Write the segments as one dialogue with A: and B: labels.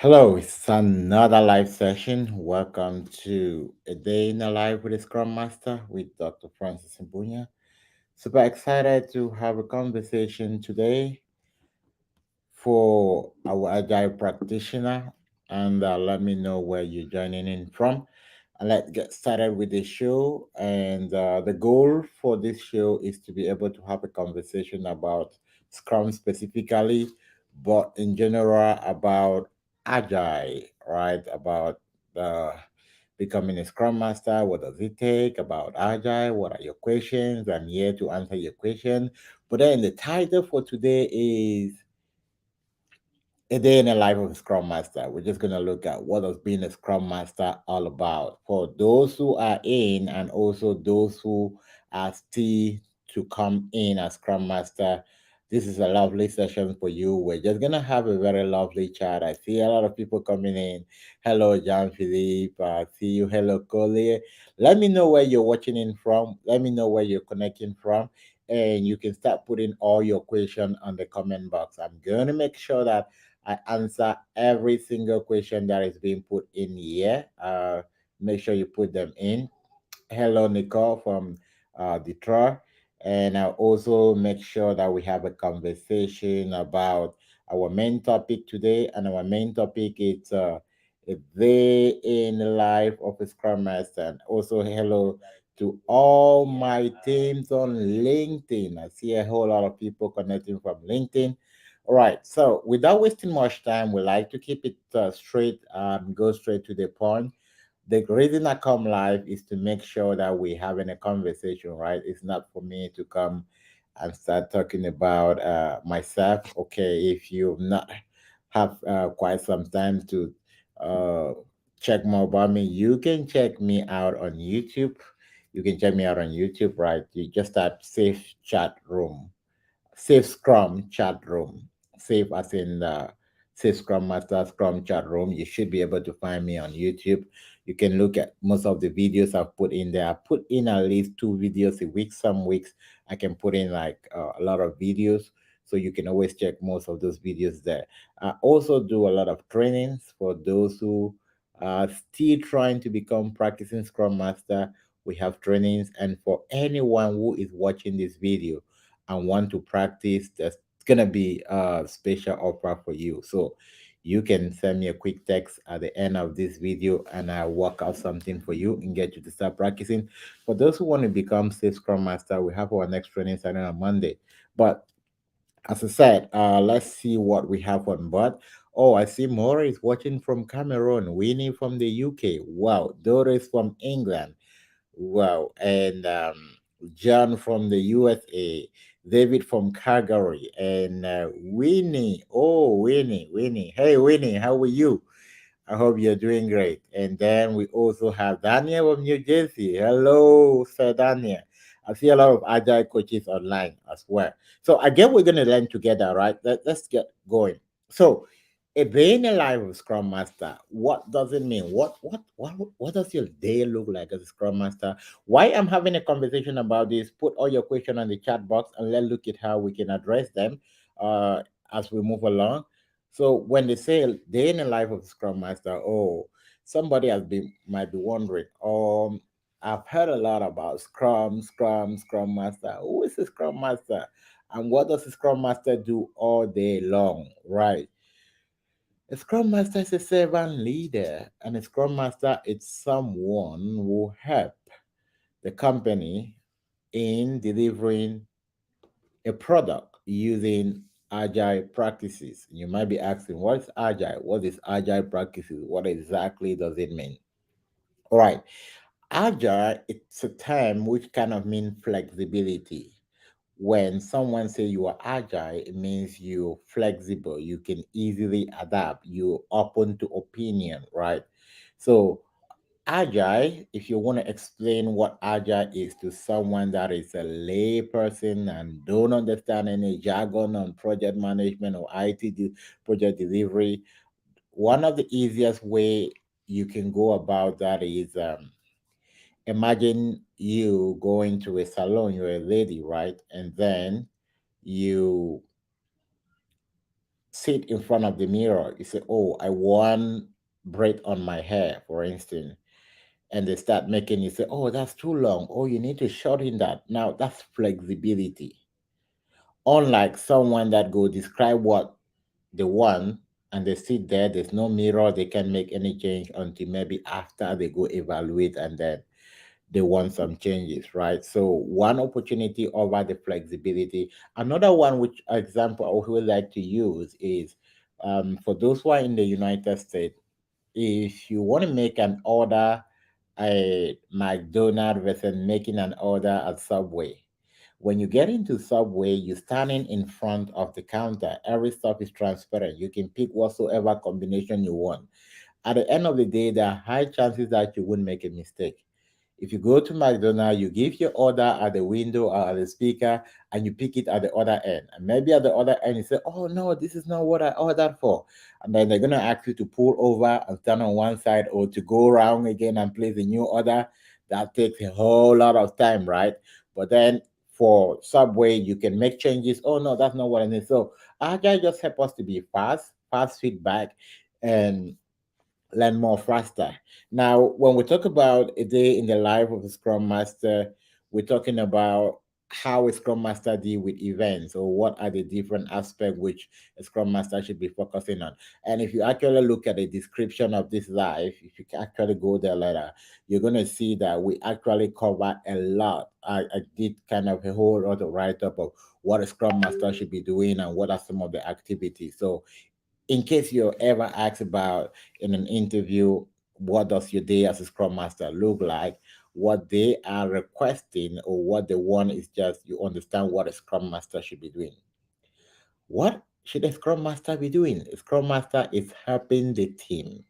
A: Hello, it's another live session. Welcome to A Day in the Life with a Scrum Master with Dr. Francis Mbunya. Super excited to have a conversation today for our Agile practitioner. And let me know where you're joining in from. And let's get started with the show. And the goal for this show is to be able to have a conversation about Scrum specifically, but in general about Agile, right? About uh, becoming a Scrum Master. What does it take? About Agile. What are your questions? I'm here to answer your question. But then the title for today is A Day in the Life of a Scrum Master. We're just going to look at what does being a Scrum Master all about for those who are in and also those who are still to come in as Scrum Master. This is a lovely session for you. We're just going to have a very lovely chat. I see a lot of people coming in. Hello, John Philippe. I see you. Hello, Collier. Let me know where you're watching in from. Let me know where you're connecting from. And you can start putting all your questions on the comment box. I'm going to make sure that I answer every single question that is being put in here. Make sure you put them in. Hello, Nicole from Detroit. And I'll also make sure that we have a conversation about our main topic today. And our main topic is a day in the life of a Scrum Master. And also, hello to all my teams on LinkedIn. I see a whole lot of people connecting from LinkedIn. All right. So, without wasting much time, we like to keep it straight and go straight to the point. The reason I come live is to make sure that we're having a conversation, right? It's not for me to come and start talking about myself. Okay, if you've not have quite some time to uh, check more about me, you can check me out on YouTube. You can check me out on YouTube, right? You just type Safe Chat Room, Safe Scrum Chat Room, Safe as in Safe Scrum Master Scrum Chat Room. You should be able to find me on YouTube. You can look at most of the videos I've put in there. I put in at least 2 videos a week. Some weeks I can put in like a lot of videos. So you can always check most of those videos there. I also do a lot of trainings for those who are still trying to become practicing Scrum Master. We have trainings, and for anyone who is watching this video and want to practice, there's gonna be a special offer for you. So you can send me a quick text at the end of this video and I'll work out something for you and get you to start practicing. For those who want to become Safe Scrum Master, we have our next training starting on Monday. But as I said, let's see what we have on board. Oh, I see Maurice watching from Cameroon, Winnie from the UK. Wow, Doris from England. Wow. And John from the USA, David from Calgary, and Winnie. Oh, Winnie. Hey, Winnie, how are you? I hope you're doing great. And then we also have Daniel from New Jersey. Hello, Sir Daniel. I see a lot of agile coaches online as well. So I guess we're going to learn together, right? Let's get going. So, a day in the life of Scrum Master, what does it mean? What does your day look like as a Scrum Master? Why I'm having a conversation about this? Put all your questions on the chat box and let's look at how we can address them uh, as we move along. So when they say day in the life of Scrum Master, oh, somebody has been might be wondering, I've heard a lot about Scrum Master. Who is a Scrum Master? And what does a Scrum Master do all day long? Right. A Scrum Master is a servant leader, and a Scrum Master is someone who help the company in delivering a product using agile practices. You might be asking, what's agile? What is agile practices? What exactly does it mean? All right. Agile, it's a term which kind of means flexibility. When someone say you are agile, it means you're flexible, you can easily adapt, you're open to opinion, right? So Agile, if you want to explain what agile is to someone that is a lay person and don't understand any jargon on project management or project delivery, one of the easiest way you can go about that is imagine you going to a salon, you're a lady, right? And then you sit in front of the mirror, you say, oh, I want braid on my hair, for instance, and they start making you say, oh, that's too long. Oh, you need to shorten that. Now that's flexibility. Unlike someone that go describe what they want and they sit there, there's no mirror, they can make any change until maybe after they go evaluate and then they want some changes, right? So one opportunity over the flexibility. Another one, which example I would like to use is for those who are in the United States, if you want to make an order at McDonald's versus making an order at Subway, when you get into Subway, you're standing in front of the counter. Every stuff is transparent. You can pick whatsoever combination you want. At the end of the day, there are high chances that you won't make a mistake. If you go to McDonald's, you give your order at the window or at the speaker, and you pick it at the other end. And maybe at the other end, you say, oh no, this is not what I ordered for. And then they're going to ask you to pull over and stand on one side or to go around again and place a new order. That takes a whole lot of time, right? But then for Subway, you can make changes. Oh no, that's not what I need. So Agile just help us to be fast feedback, and learn more faster. Now, when we talk about a day in the life of a Scrum Master, we're talking about how a Scrum Master deal with events, or what are the different aspects which a Scrum Master should be focusing on. And if you actually look at the description of this life, if you can actually go there later, you're going to see that we actually cover a lot. I did kind of a whole lot of write up of what a Scrum Master should be doing and what are some of the activities. So in case you're ever asked about in an interview, what does your day as a scrum master look like, what they are requesting or what they want is just you understand what a scrum master should be doing. What should a scrum master be doing? A scrum master is helping the team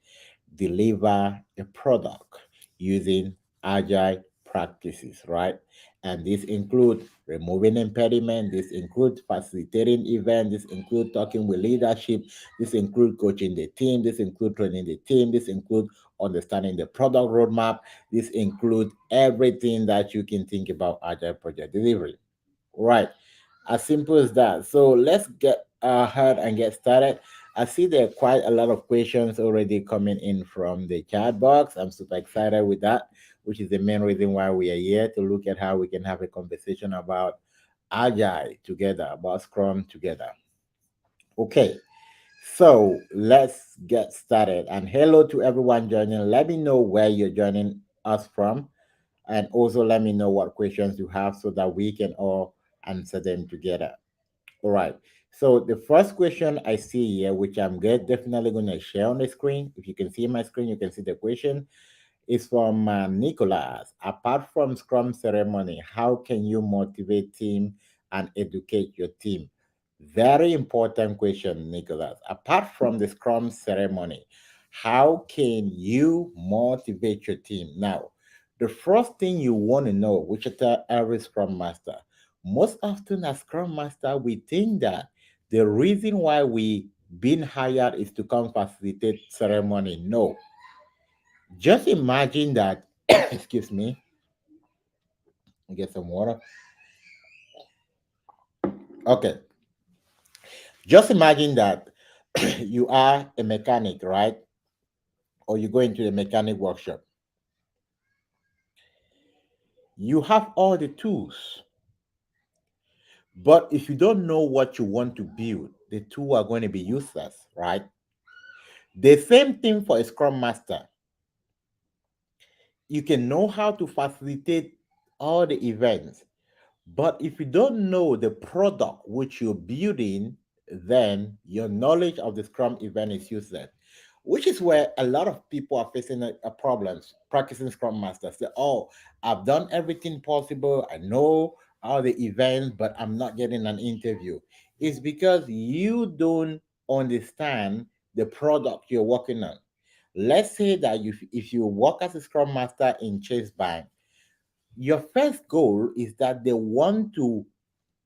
A: deliver a product using agile practices, right? And this includes removing impediment, this includes facilitating events, this includes talking with leadership, this includes coaching the team, this includes training the team, this includes understanding the product roadmap, this includes everything that you can think about agile project delivery. Right. As simple as that. So let's get ahead and get started. I see there are quite a lot of questions already coming in from the chat box. I'm super excited with that, which is the main reason why we are here to look at how we can have a conversation about Agile together, about Scrum together. Okay, so let's get started. And hello to everyone joining. Let me know where you're joining us from, and also let me know what questions you have so that we can all answer them together. All right. So the first question I see here, which I'm good, definitely going to share on the screen. If you can see my screen, you can see the question. Is from Nicholas. Apart from Scrum ceremony, how can you motivate team and educate your team? Very important question, Nicholas. Apart from the Scrum ceremony, how can you motivate your team? Now, the first thing you want to know, which I tell every Scrum Master, most often as Scrum Master, we think that the reason why we been hired is to come facilitate ceremony. No, just imagine that, excuse me, get some water. Okay, just imagine that you are a mechanic, right? Or you go into a mechanic workshop. You have all the tools, but if you don't know what you want to build, the tools are going to be useless, right? The same thing for a scrum master. You can know how to facilitate all the events, but if you don't know the product which you're building, then your knowledge of the Scrum event is useless. Which is where a lot of people are facing a problems practicing Scrum Master. Say, oh, I've done everything possible. I know all the events, but I'm not getting an interview. It's because you don't understand the product you're working on. Let's say that if you work as a Scrum Master in Chase Bank, your first goal is that they want to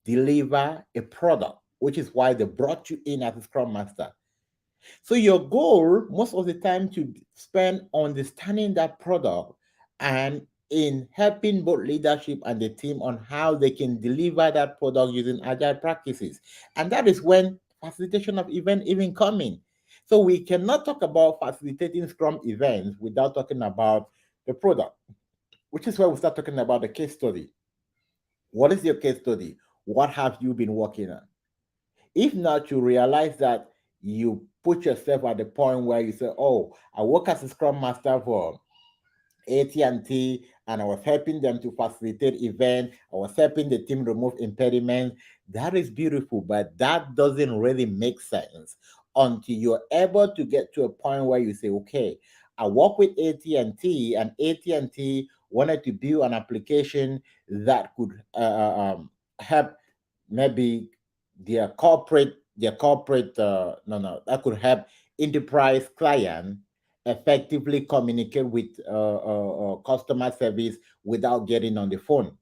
A: deliver a product, which is why they brought you in as a Scrum Master. So your goal most of the time to spend understanding that product and in helping both leadership and the team on how they can deliver that product using agile practices. And that is when facilitation of event even coming. So we cannot talk about facilitating Scrum events without talking about the product, which is why we start talking about the case study. What is your case study? What have you been working on? If not, you realize that you put yourself at the point where you say, oh, I work as a Scrum Master for AT&T, and I was helping them to facilitate events. I was helping the team remove impediments. That is beautiful, but that doesn't really make sense until you're able to get to a point where you say, okay, I work with AT&T, and AT&T wanted to build an application that could help maybe their corporate no no that could help enterprise client effectively communicate with customer service without getting on the phone.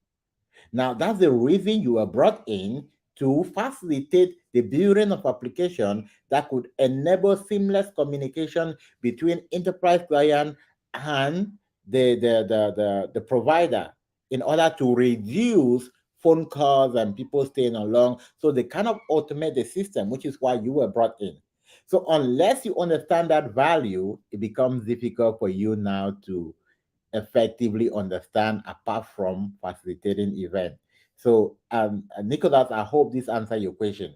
A: Now, that's the reason you were brought in to facilitate the building of application that could enable seamless communication between enterprise client and the provider in order to reduce phone calls and people staying on long. So they kind of automate the system, which is why you were brought in. So unless you understand that value, it becomes difficult for you now to effectively understand apart from facilitating event. So, Nicholas, I hope this answers your question.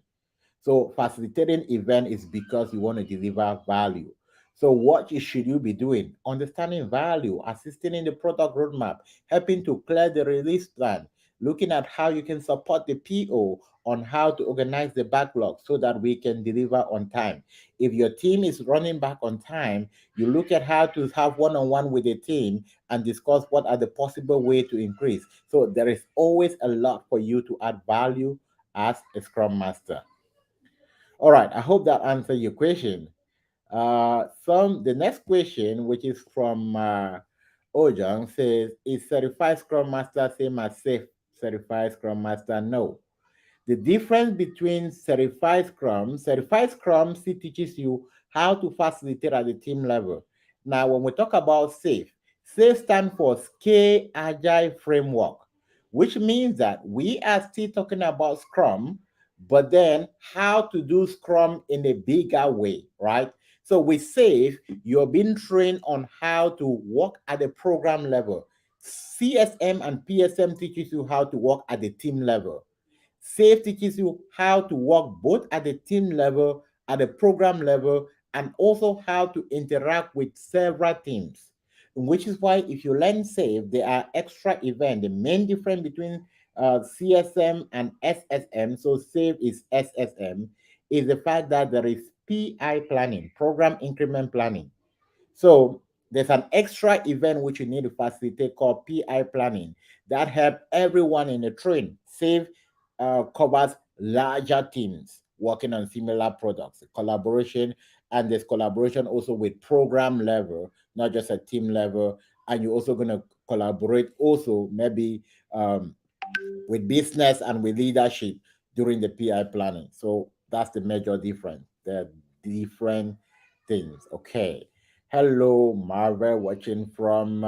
A: So facilitating event is because you want to deliver value. So what should you be doing? Understanding value, assisting in the product roadmap, helping to clear the release plan, looking at how you can support the PO on how to organize the backlog so that we can deliver on time. If your team is running back on time, you look at how to have one-on-one with the team and discuss what are the possible way to increase. So there is always a lot for you to add value as a Scrum Master. All right, I hope that answered your question. Some the next question, which is from Ojang, says, "Is certified Scrum Master same as safe certified Scrum Master?" No. The difference between certified Scrum still teaches you how to facilitate at the team level. Now, when we talk about SAFe stands for Scale Agile Framework, which means that we are still talking about Scrum, but then how to do Scrum in a bigger way, right? So with SAFe, you're being trained on how to work at the program level. CSM and PSM teaches you how to work at the team level. SAFe teaches you how to work both at the team level, at the program level, and also how to interact with several teams. Which is why if you learn SAFe, there are extra events. The main difference between CSM and SSM, so SAFe is SSM, is the fact that there is PI planning, program increment planning. So there's an extra event which you need to facilitate called PI planning that help everyone in the train. Save covers larger teams working on similar products, collaboration, and there's collaboration also with program level, not just at team level. And you're also going to collaborate also maybe with business and with leadership during the PI planning. So that's the major difference. The different things. Okay. Hello, Marvel, watching from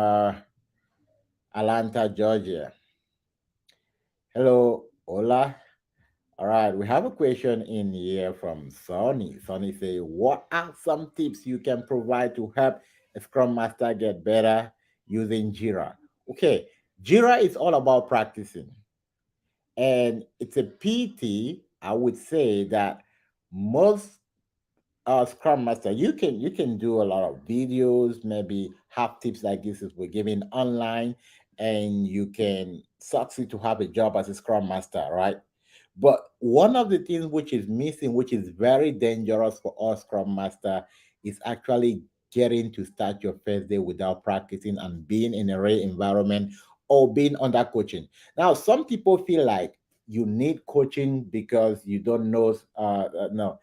A: Atlanta, Georgia. Hello, Ola. All right, we have a question in here from Sonny. Sonny say, "What are some tips you can provide to help a Scrum Master get better using Jira?" Okay, Jira is all about practicing, and it's a PT. I would say that most Scrum Master, you can do a lot of videos, maybe have tips like this is we're giving online, and you can succeed to have a job as a Scrum Master, right? But one of the things which is missing, which is very dangerous for us Scrum Master, is actually getting to start your first day without practicing and being in a real environment or being under coaching. Now, some people feel like you need coaching because you don't know. No,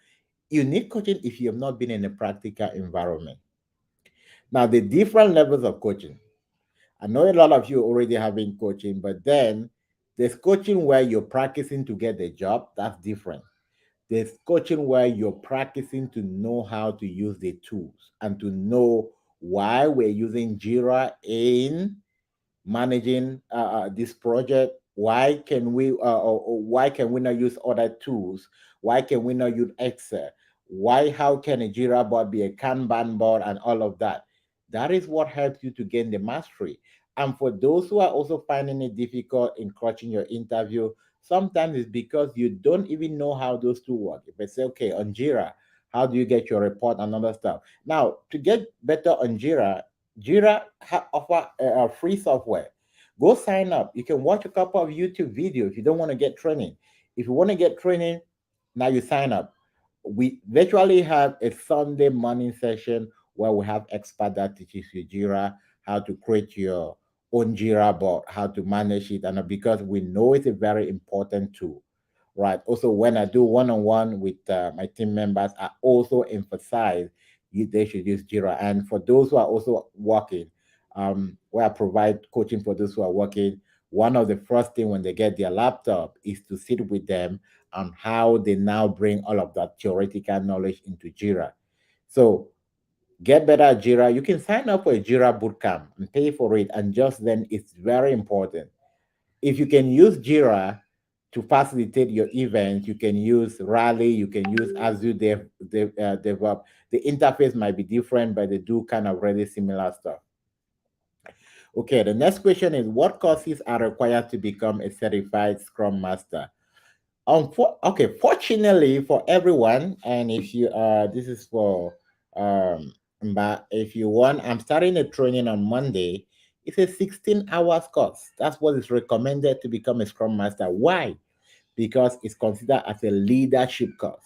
A: you need coaching if you have not been in a practical environment. Now, the different levels of coaching. I know a lot of you already having coaching, but then there's coaching where you're practicing to get the job. That's different. There's coaching where you're practicing to know how to use the tools and to know why we're using Jira in managing this project. Why can we or why can we not use other tools? Why can we not use Excel? Why how can a Jira board be a Kanban board and all of that? That is what helps you to gain the mastery. And for those who are also finding it difficult in crushing your interview, sometimes it's because you don't even know how those two work. If I say, okay, on Jira, how do you get your report and other stuff? Now, to get better on Jira, offer a free software. Go sign up. You can watch a couple of YouTube videos if you don't want to get training. If you want to get training, now you sign up. We virtually have a Sunday morning session where we have expert that teaches you Jira, how to create your own Jira board, how to manage it, and because we know it's a very important tool, right? Also, when I do one-on-one with my team members, I also emphasize they should use Jira. And for those who are also working, where I provide coaching for those who are working, one of the first thing when they get their laptop is to sit with them on how they now bring all of that theoretical knowledge into Jira. So get better at Jira. You can sign up for a Jira bootcamp and pay for it, and just then it's very important. If you can use Jira to facilitate your events, you can use Rally, you can use Azure DevOps. The interface might be different, but they do kind of really similar stuff. Okay, the next question is what courses are required to become a certified Scrum Master? Okay, fortunately for everyone, and if you this is for but if you want, I'm starting a training on Monday. It's a 16 hours course. That's what is recommended to become a Scrum Master. Why? Because it's considered as a leadership course.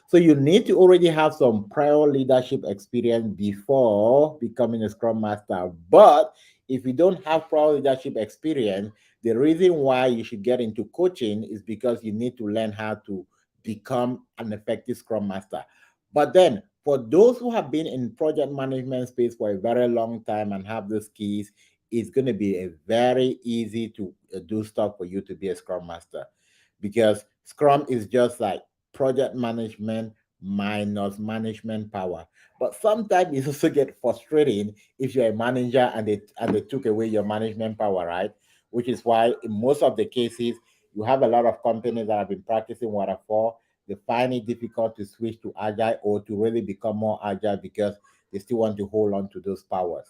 A: So you need to already have some prior leadership experience before becoming a Scrum Master. But if you don't have prior leadership experience, the reason why you should get into coaching is because you need to learn how to become an effective Scrum Master. But then for those who have been in project management space for a very long time and have those keys, it's going to be a very easy to do stuff for you to be a Scrum Master, because Scrum is just like project management minus management power. But sometimes it also get frustrating if you're a manager and they took away your management power, right? Which is why in most of the cases you have a lot of companies that have been practicing waterfall. They find it difficult to switch to agile or to really become more agile because they still want to hold on to those powers.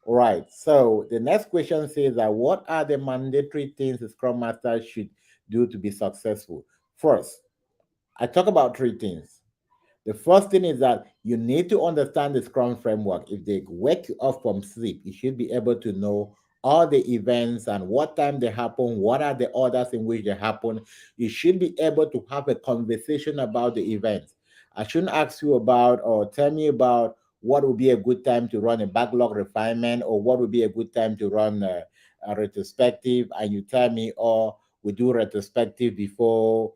A: All right. So the next question says that what are the mandatory things a Scrum Master should do to be successful? First, I talk about three things. The first thing is that you need to understand the Scrum framework. If they wake you up from sleep, you should be able to know all the events and what time they happen, what are the orders in which they happen. You should be able to have a conversation about the events. I shouldn't ask you about or tell me about what would be a good time to run a backlog refinement or what would be a good time to run a retrospective, and you tell me, oh, we do retrospective before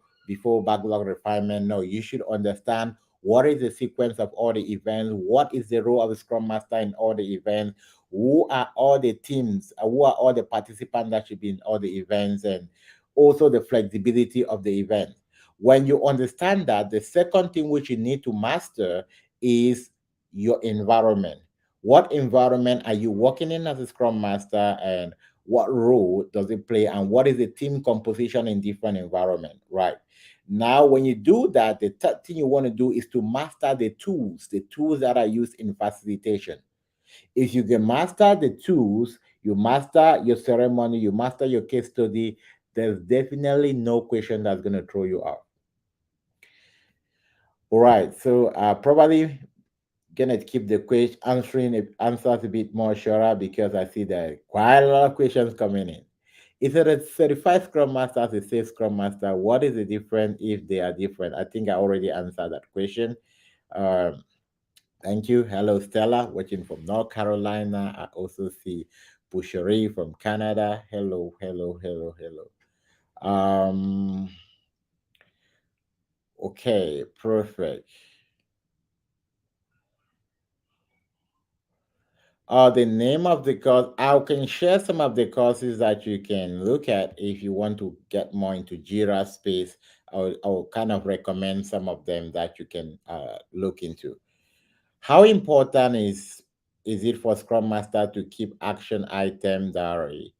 A: backlog refinement. No, you should understand what is the sequence of all the events, what is the role of the Scrum Master in all the events, who are all the teams, who are all the participants that should be in all the events, and also the flexibility of the event. When you understand that, the second thing which you need to master is your environment. What environment are you working in as a Scrum Master, and what role does it play, and what is the team composition in different environment, right? Now, when you do that, the third thing you want to do is to master the tools that are used in facilitation. If you can master the tools, you master your ceremony, you master your case study, there's definitely no question that's going to throw you off. All right, so probably gonna keep the question answers a bit more shorter because I see there are quite a lot of questions coming in. Is it a certified Scrum Master as a safe Scrum Master? What is the difference if they are different? I think I already answered that question. Um, Thank you. Hello, Stella, watching from North Carolina. I also see Bushari from Canada. Hello, hello, hello, hello. Um, okay, perfect. The name of the course, I can share some of the courses that you can look at if you want to get more into Jira space. I'll kind of recommend some of them that you can look into. How important is it for Scrum Master to keep action item diary?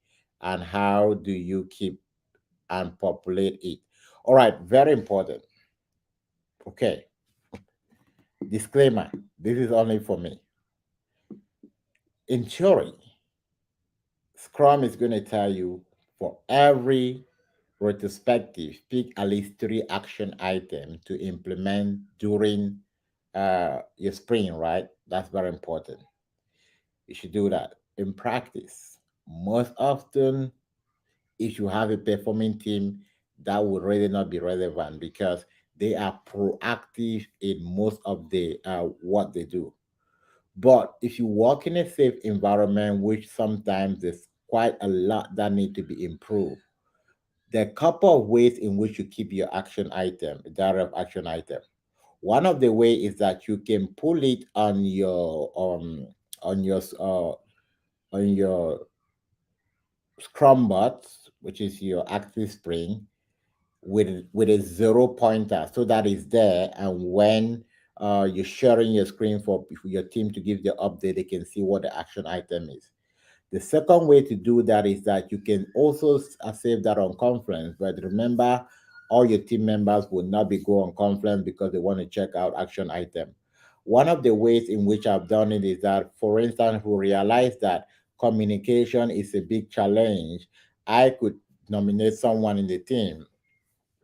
A: and how do you keep and populate it. All right, very important. Okay, disclaimer, this is only for me. In theory, Scrum is going to tell you for every retrospective, pick at least three action items to implement during your sprint, right? That's very important. You should do that. In practice, most often, if you have a performing team, that would really not be relevant because they are proactive in most of the what they do. But if you work in a safe environment, which sometimes there's quite a lot that need to be improved, there are a couple of ways in which you keep your action item, direct action item. One of the way is that you can pull it on your on your Scrum bot, which is your active spring, with a zero pointer, so that is there. And when you're sharing your screen for your team to give the update, they can see what the action item is. The second way to do that is that you can also save that on Confluence, but remember, all your team members will not be go on Confluence because they want to check out action item. One of the ways in which I've done it is that, for instance, who realize that communication is a big challenge, I could nominate someone in the team,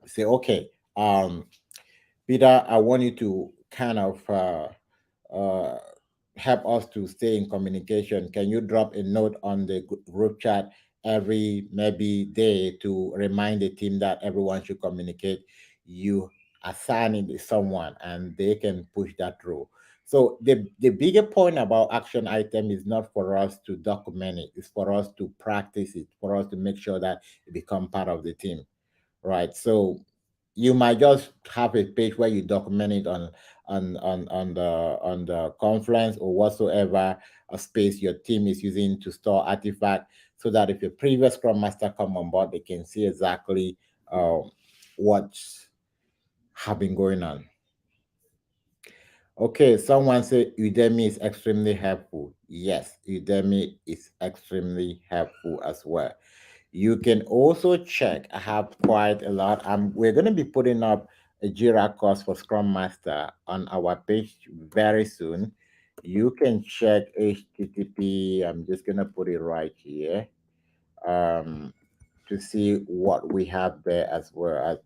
A: say, okay, Peter, I want you to kind of uh, help us to stay in communication. Can you drop a note on the group chat every maybe day to remind the team that everyone should communicate? You assign it to someone and they can push that through. So the bigger point about action item is not for us to document it, it's for us to practice it, for us to make sure that it become part of the team, right? So you might just have a page where you document it on the conference or whatsoever a space your team is using to store artifact, so that if a previous Scrum Master come on board, they can see exactly what's have been going on. Okay, someone said Udemy is extremely helpful. Yes, Udemy is extremely helpful as well. You can also check. I have quite a lot. We're going to be putting up a Jira course for Scrum Master on our page very soon. You can check HTTP. I'm just going to put it right here um, to see what we have there as well at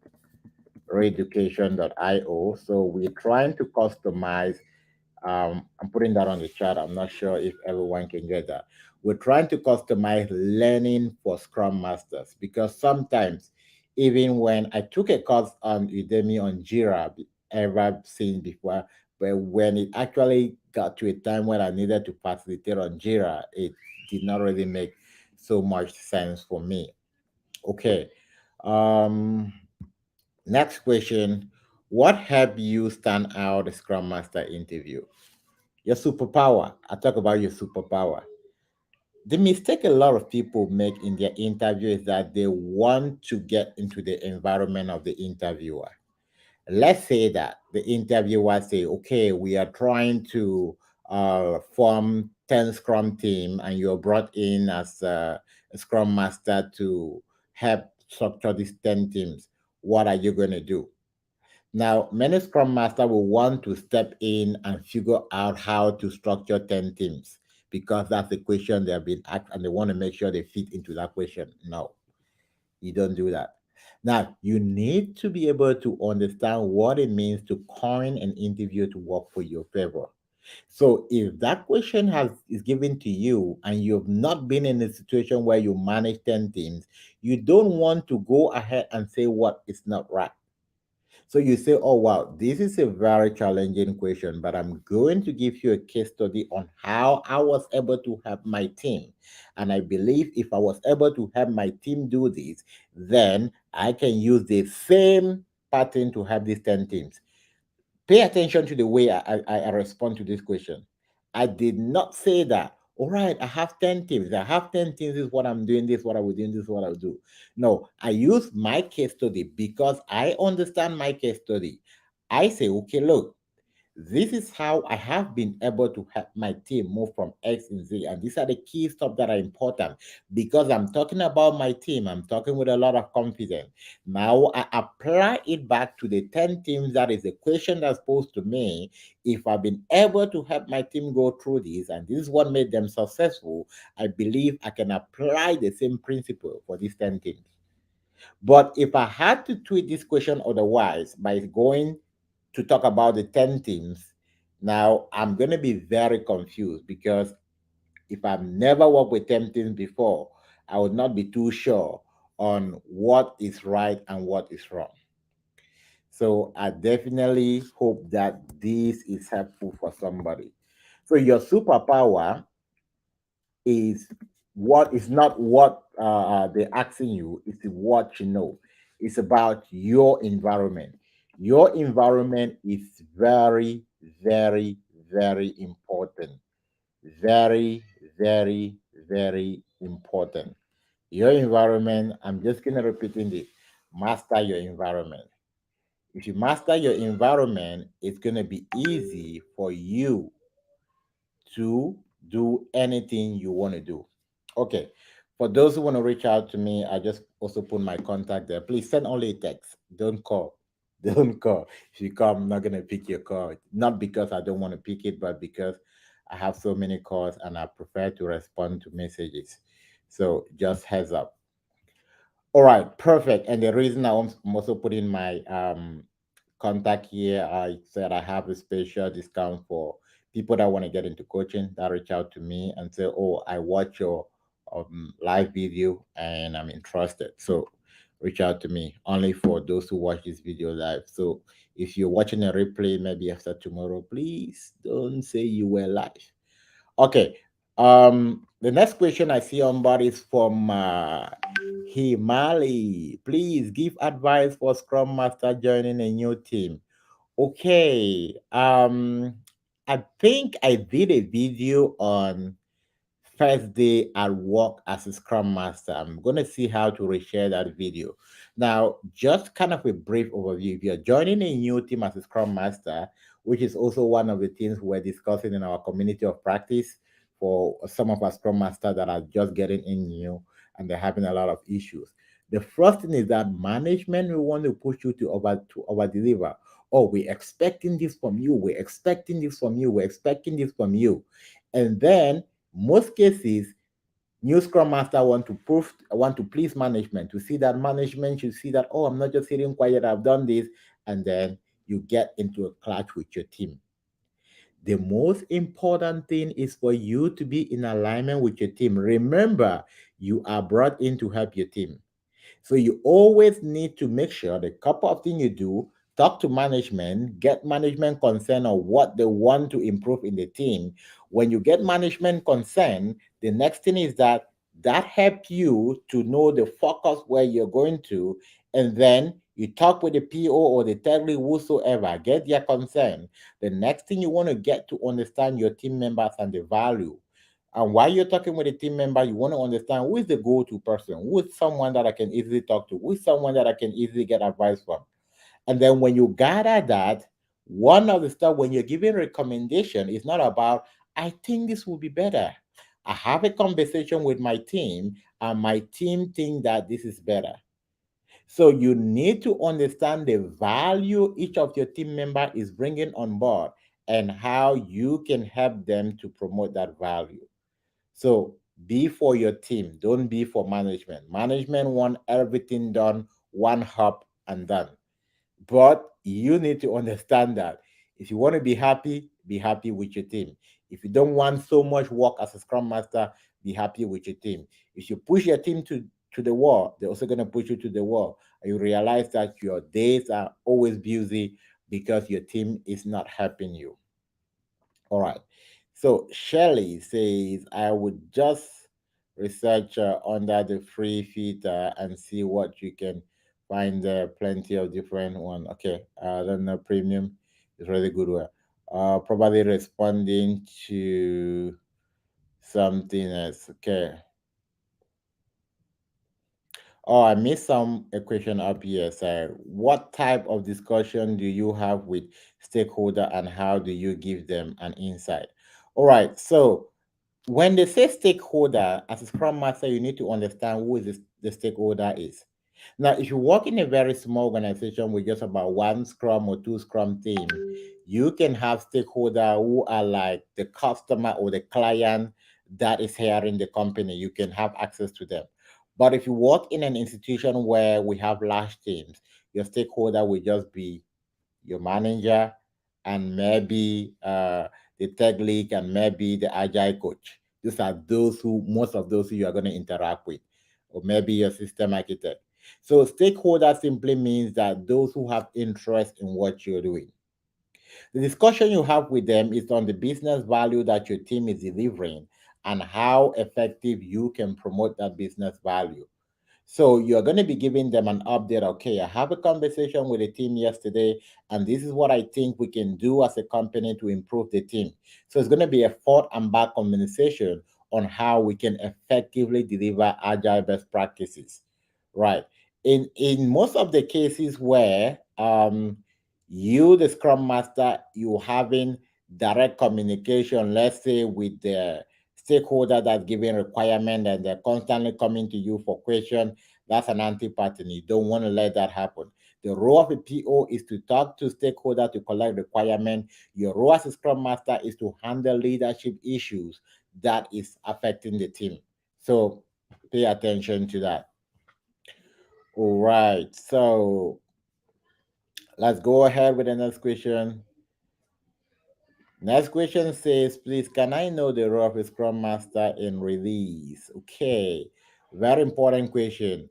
A: reeducation.io. So we're trying to customize. I'm putting that on the chat. I'm not sure if everyone can get that. We're trying to customize learning for Scrum Masters because sometimes, even when I took a course on Udemy on Jira, ever seen before, but when it actually got to a time when I needed to facilitate on Jira, it did not really make so much sense for me. Okay. Um, Next question. What helped you stand out the Scrum Master interview? Your superpower. I talk about your superpower. The mistake a lot of people make in their interview is that they want to get into the environment of the interviewer. Let's say that the interviewer say, okay, we are trying to form 10 Scrum team and you're brought in as a Scrum Master to help structure these 10 teams. What are you going to do? Now, many Scrum Master will want to step in and figure out how to structure 10 teams because that's the question they have been asked and they want to make sure they fit into that question. No, you don't do that. Now, you need to be able to understand what it means to coin an interview to work for your favor. So if that question is given to you and you've not been in a situation where you manage 10 teams, you don't want to go ahead and say what is not right. So you say, oh, wow, this is a very challenging question, but I'm going to give you a case study on how I was able to help my team. And I believe if I was able to help my team do this, then I can use the same pattern to help these 10 teams. Pay attention to the way I respond to this question. I did not say that, all right, I have 10 teams. I have 10 teams. This is what I'm doing. This is what I will do. This is what I will do. No, I use my case study because I understand my case study. I say, okay, look, This is how I have been able to help my team move from X and Z. And these are the key stuff that are important because I'm talking about my team. I'm talking with a lot of confidence. Now I apply it back to the 10 teams. That is the question that's posed to me. If I've been able to help my team go through this, and this is what made them successful, I believe I can apply the same principle for these 10 teams. But if I had to tweet this question otherwise by going to talk about the 10 teams, now I'm going to be very confused because if I've never worked with 10 teams before, I would not be too sure on what is right and what is wrong. So I definitely hope that this is helpful for somebody. So your superpower is what is not what they're asking you, it's what you know. It's about your environment. Your environment is very, very, very important. Very, very, very important. Your environment, I'm just going to repeating this, master your environment. If you master your environment, it's going to be easy for you to do anything you want to do. Okay. For those who want to reach out to me, I just also put my contact there. Please send only a text. Don't call. Don't call. If you call, I'm not gonna pick your call. Not because I don't want to pick it, but because I have so many calls and I prefer to respond to messages. So just heads up. All right, perfect. And the reason I'm also putting my contact here, I said I have a special discount for people that want to get into coaching that reach out to me and say, "Oh, I watch your live video and I'm interested." So reach out to me only for those who watch this video live. So if you're watching a replay, maybe after tomorrow, please don't say you were live. Okay. The next question I see on board is from Himali. Please give advice for Scrum Master joining a new team. Okay. I think I did a video on first day at work as a Scrum Master. I'm going to see how to reshare that video. Now, just kind of a brief overview. If you're joining a new team as a Scrum Master, which is also one of the things we're discussing in our community of practice for some of our Scrum Masters that are just getting in new and they're having a lot of issues. The first thing is that management will want to push you to over deliver. Oh, we're expecting this from you. We're expecting this from you. We're expecting this from you. And then most cases, new scrum master want to please management to see that management should see that, oh, I'm not just sitting quiet, I've done this, and then you get into a clash with your team. The most important thing is for you to be in alignment with your team. Remember, you are brought in to help your team. So you always need to make sure the couple of things you do, talk to management, get management concern on what they want to improve in the team. When you get management concern, the next thing is that help you to know the focus where you're going to, and then you talk with the PO or the tech lead whosoever, get their concern. The next thing you want to get to understand your team members and the value. And while you're talking with a team member, you want to understand who is the go-to person, who is someone that I can easily talk to, who is someone that I can easily get advice from. And then when you gather that, one of the stuff when you're giving recommendation is not about, I think this will be better. I have a conversation with my team, and my team think that this is better. So you need to understand the value each of your team member is bringing on board and how you can help them to promote that value. So be for your team, don't be for management. Management want everything done one hop and done. But you need to understand that if you want to be happy with your team. If you don't want so much work as a scrum master, be happy with your team. If you push your team to the wall, they're also going to push you to the wall. And you realize that your days are always busy because your team is not helping you. All right. So Shelley says, I would just research under the free feed and see what you can find there. Plenty of different one. Okay. Then the premium is really good one. Probably responding to something else. Okay. Oh, I missed some equation up here, sir. What type of discussion do you have with stakeholder and how do you give them an insight? All right, so when they say stakeholder, as a Scrum Master, you need to understand who is the stakeholder is. Now, if you work in a very small organization with just about one Scrum or two Scrum team, you can have stakeholder who are like the customer or the client that is hiring the company. You can have access to them. But if you work in an institution where we have large teams, your stakeholder will just be your manager, and maybe the tech lead, and maybe the agile coach. These are those who, most of those who you are going to interact with, or maybe your system architect. So stakeholder simply means that those who have interest in what you're doing. The discussion you have with them is on the business value that your team is delivering and how effective you can promote that business value. So you're going to be giving them an update. Okay, I have a conversation with the team yesterday, and this is what I think we can do as a company to improve the team. So it's going to be a forth and back conversation on how we can effectively deliver agile best practices. Right. In most of the cases where you, the Scrum Master, you having direct communication, let's say with the stakeholder that's giving requirement and they're constantly coming to you for question, that's an anti-pattern. You don't want to let that happen. The role of a PO is to talk to stakeholder to collect requirement. Your role as a Scrum Master is to handle leadership issues that is affecting the team. So pay attention to that. All right. So let's go ahead with the next question. Next question says, please, can I know the role of a Scrum Master in release? Okay, very important question.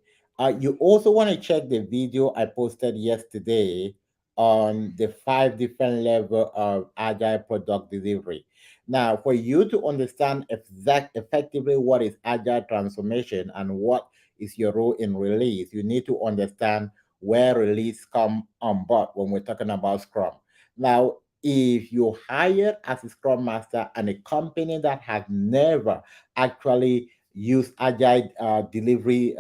A: You also want to check the video I posted yesterday on the 5 different level of agile product delivery. Now, for you to understand effectively what is agile transformation and what is your role in release, you need to understand where release come on board when we're talking about Scrum. Now, if you hire as a scrum master and a company that has never actually used agile delivery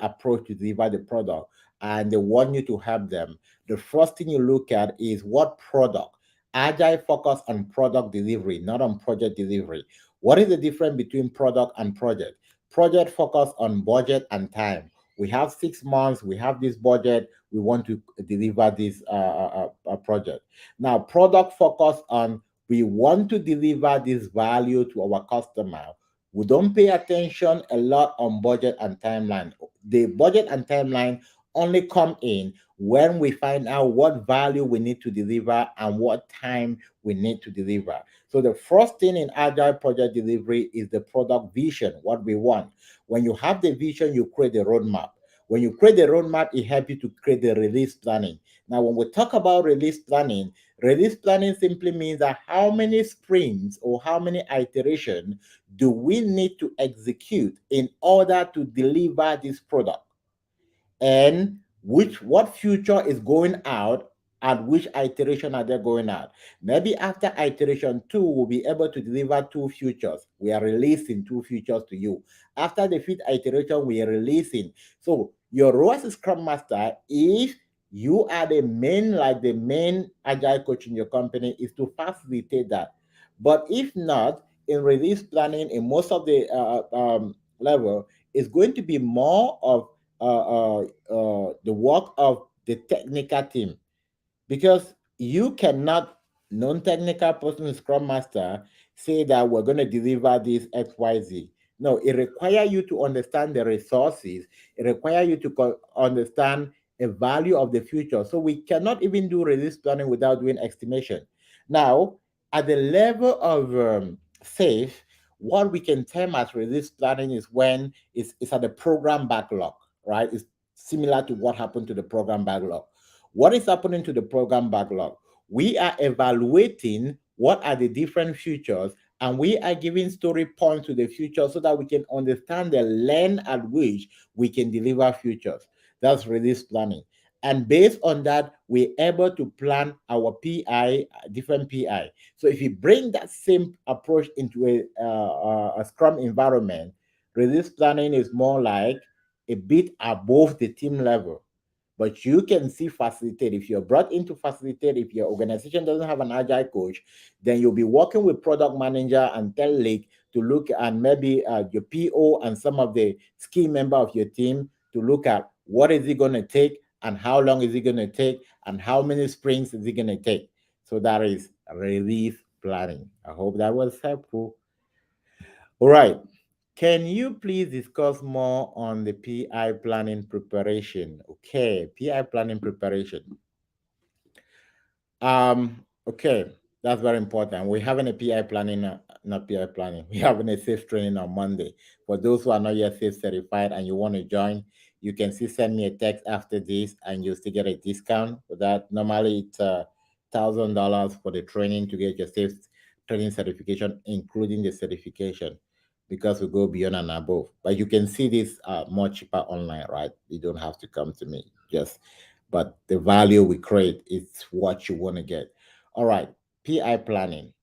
A: approach to deliver the product, and they want you to help them, the first thing you look at is what product. Agile focus on product delivery, not on project delivery. What is the difference between product and project? Project focus on budget and time. We have 6 months, we have this budget, we want to deliver this project. Now, product focus on we want to deliver this value to our customer. We don't pay attention a lot on budget and timeline. The budget and timeline only come in when we find out what value we need to deliver and what time we need to deliver. So the first thing in agile project delivery is the product vision, what we want. When you have the vision, you create the roadmap. When you create the roadmap, it helps you to create the release planning. Now, when we talk about release planning simply means that how many sprints or how many iterations do we need to execute in order to deliver this product? And what future is going out and which iteration are they going out. Maybe after iteration 2, we'll be able to deliver 2 futures. We are releasing 2 futures to you. After the fifth iteration, we are releasing. So your role as a Scrum Master, if you are the main agile coach in your company, is to facilitate that. But if not, in release planning, in most of the level, it's going to be more of the work of the technical team, because you cannot, non-technical person, scrum master, say that we're going to deliver this XYZ. No, it requires you to understand the resources. It requires you to understand a value of the future. So we cannot even do release planning without doing estimation. Now, at the level of safe, what we can term as release planning is when it's at the program backlog, right? It's similar to what happened to the program backlog. What is happening to the program backlog? We are evaluating what are the different futures, and we are giving story points to the future so that we can understand the lane at which we can deliver futures. That's release planning. And based on that, we're able to plan our PI, different PI. So if you bring that same approach into a Scrum environment, release planning is more like a bit above the team level. But you can see facilitate. If you're brought in to facilitate, if your organization doesn't have an agile coach, then you'll be working with product manager and tell lead to look and maybe your PO and some of the key member of your team to look at what is it going to take and how long is it going to take and how many sprints is it going to take. So that is release planning. I hope that was helpful. All right. Can you please discuss more on the PI planning preparation? Okay, PI planning preparation. Okay, that's very important. We're having a PI planning, not PI planning. We're having a safe training on Monday. For those who are not yet safe certified and you want to join, you can still send me a text after this, and you'll still get a discount for that. Normally, it's $1,000 for the training to get your safe training certification, including the certification, because we go beyond and above. But you can see this more cheaper online, right? You don't have to come to me. Just but the value we create is what you want to get. All right, PI planning.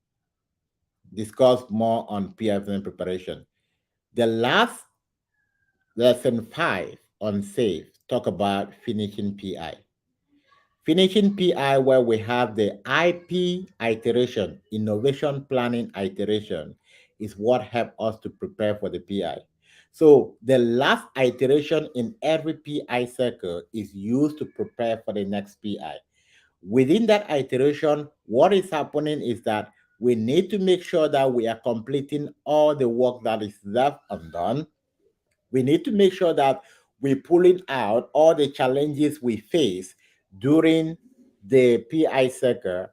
A: Discuss more on PI planning preparation. The last lesson 5 on SAFE talk about finishing PI. Finishing PI, where we have the IP iteration, innovation planning iteration, is what help us to prepare for the PI. So the last iteration in every PI cycle is used to prepare for the next PI. Within that iteration, what is happening is that we need to make sure that we are completing all the work that is left undone. We need to make sure that we're pulling out all the challenges we face during the PI cycle.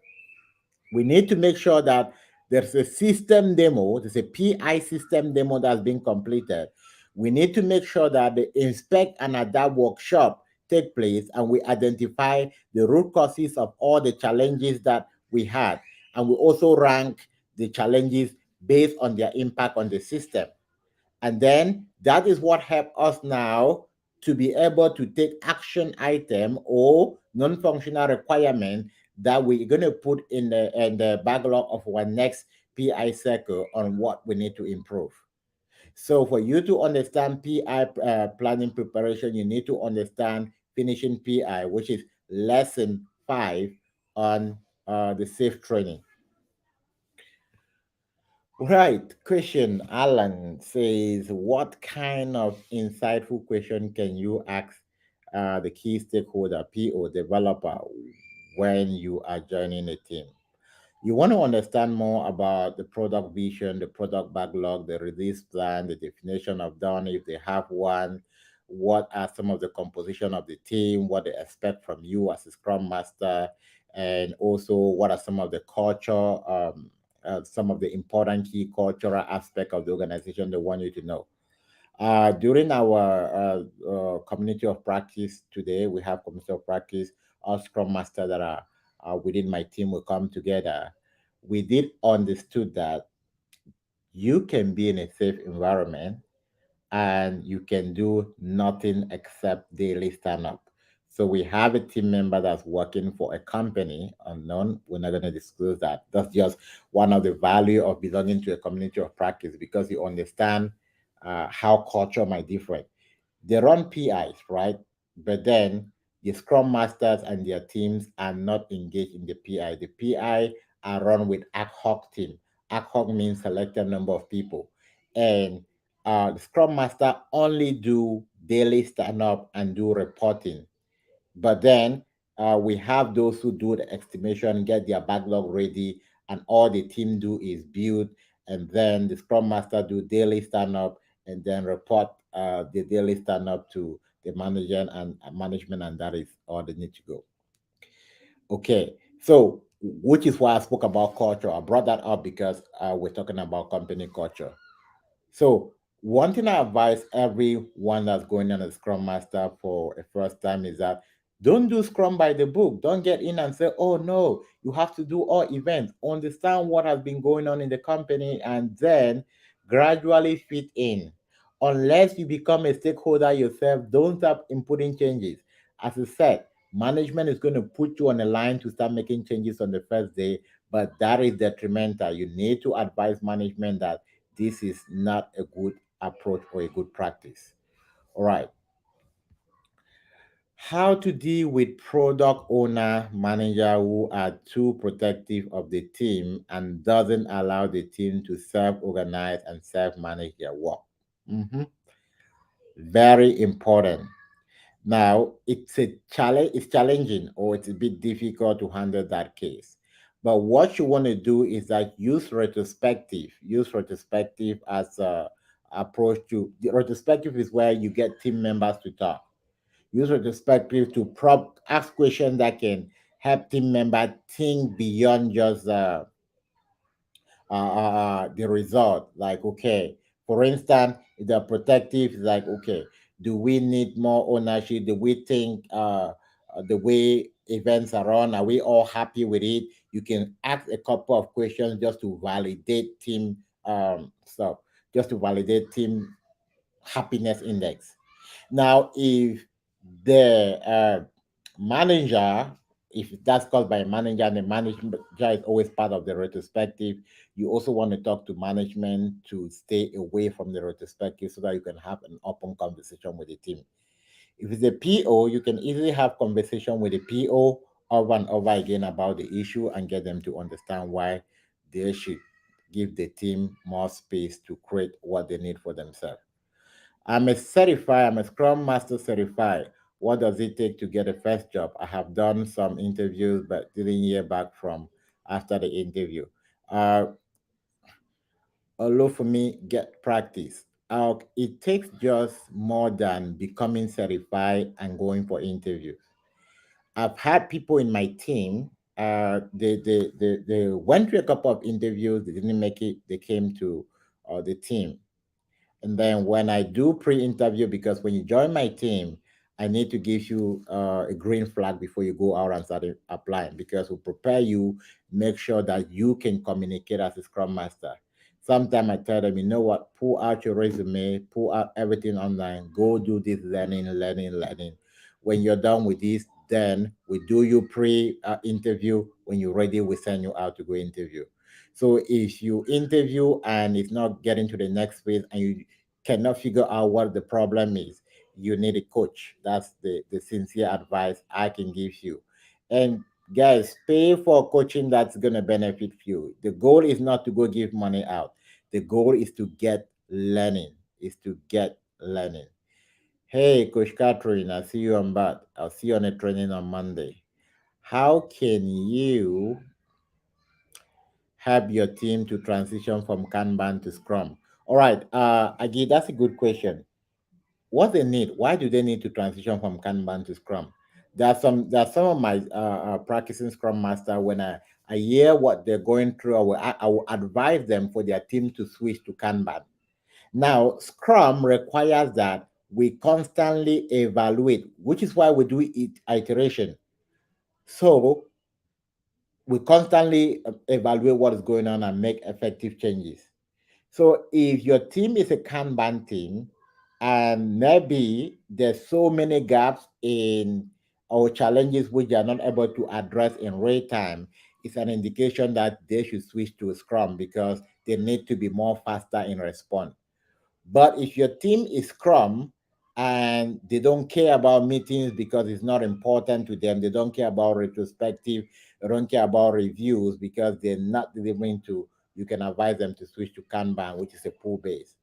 A: We need to make sure that there's a system demo, there's a PI system demo that's been completed. We need to make sure that the inspect and adapt workshop take place and we identify the root causes of all the challenges that we had. And we also rank the challenges based on their impact on the system. And then that is what help us now to be able to take action item or non-functional requirement that we're going to put in the backlog of our next PI cycle on what we need to improve. So for you to understand PI planning preparation, you need to understand finishing PI, which is lesson 5 on the safe training. Right. Question Alan says, what kind of insightful question can you ask the key stakeholder, PO, developer, when you are joining a team? You want to understand more about the product vision, the product backlog, the release plan, the definition of done if they have one, what are some of the composition of the team, what they expect from you as a Scrum Master, and also what are some of the culture, some of the important key cultural aspect of the organization they want you to know. During our community of practice today, we have community of practice, our Scrum Master that are within my team will come together. We did understood that you can be in a safe environment and you can do nothing except daily stand up. So we have a team member that's working for a company unknown. We're not going to disclose that. That's just one of the value of belonging to a community of practice because you understand how culture might differ. They run PIs, right? But then the Scrum Masters and their teams are not engaged in the PI. The PI are run with ad hoc team. Ad hoc means selected number of people. And the Scrum Master only do daily stand up and do reporting. But then we have those who do the estimation, get their backlog ready, and all the team do is build, and then the Scrum Master do daily stand up and then report the daily stand up to the manager and management, and that is all they need to go. Okay, so which is why I spoke about culture. I brought that up because we're talking about company culture. So one thing I advise everyone that's going on a Scrum Master for a first time is that don't do Scrum by the book. Don't get in and say, "Oh no, you have to do all events." Understand what has been going on in the company and then gradually fit in. Unless you become a stakeholder yourself, don't start inputting changes. As I said, management is going to put you on a line to start making changes on the first day, but that is detrimental. You need to advise management that this is not a good approach or a good practice. All right. How to deal with product owner manager who are too protective of the team and doesn't allow the team to self-organize and self-manage their work. Mhm. Very important. Now, it's a challenge, it's challenging or it's a bit difficult to handle that case. But what you want to do is that use retrospective as a approach to the retrospective is where you get team members to talk. Use retrospective to ask questions that can help team member think beyond just the result. Like, okay, for instance, if they're protective, it's like, okay, do we need more ownership? Do we think the way events are run, are we all happy with it? You can ask a couple of questions just to validate team stuff, just to validate team happiness index. Now, if the manager, if that's caused by a manager and the manager is always part of the retrospective, you also want to talk to management to stay away from the retrospective so that you can have an open conversation with the team. If it's a PO, you can easily have conversation with the PO over and over again about the issue and get them to understand why they should give the team more space to create what they need for themselves. I'm a Scrum Master certified. What does it take to get a first job? I have done some interviews but didn't hear back from after the interview. Uh, Although for me, get practice. It takes just more than becoming certified and going for interviews. I've had people in my team, they went through a couple of interviews, they didn't make it, they came to the team. And then when I do pre-interview, because when you join my team, I need to give you a green flag before you go out and start applying because we prepare you, make sure that you can communicate as a Scrum Master. Sometimes I tell them, you know what, pull out your resume, pull out everything online, go do this learning. When you're done with this, then we do you pre-interview. When you're ready, we send you out to go interview. So if you interview and it's not getting to the next phase and you cannot figure out what the problem is, you need a coach. That's the sincere advice I can give you. And guys, pay for coaching that's going to benefit you. The goal is not to go give money out. The goal is to get learning, is to get learning. Hey, Coach Catherine, I see you on bat. I'll see you on a training on Monday. How can you help your team to transition from Kanban to Scrum? All right, Agi, that's a good question. What they need? Why do they need to transition from Kanban to Scrum? There are some of my practicing Scrum Master when I hear what they're going through, I will advise them for their team to switch to Kanban. Now, Scrum requires that we constantly evaluate, which is why we do it iteration. So we constantly evaluate what is going on and make effective changes. So if your team is a Kanban team, and maybe there's so many gaps in or challenges which they are not able to address in real time, it's an indication that they should switch to Scrum because they need to be more faster in response. But if your team is Scrum and they don't care about meetings because it's not important to them, they don't care about retrospective, they don't care about reviews because they're not delivering to, you can advise them to switch to Kanban, which is a pull base.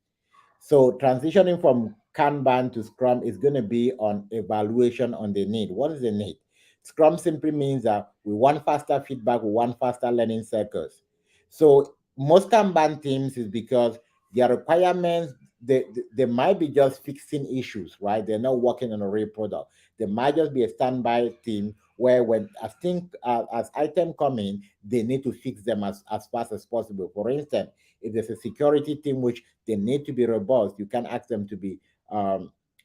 A: So transitioning from Kanban to Scrum is going to be on evaluation on the need. What is the need? Scrum simply means that we want faster feedback, we want faster learning cycles. So most Kanban teams is because their requirements, they might be just fixing issues, right? They're not working on a real product. They might just be a standby team where when as item come in, they need to fix them as fast as possible. For instance, if there's a security team which they need to be robust, you can ask them to be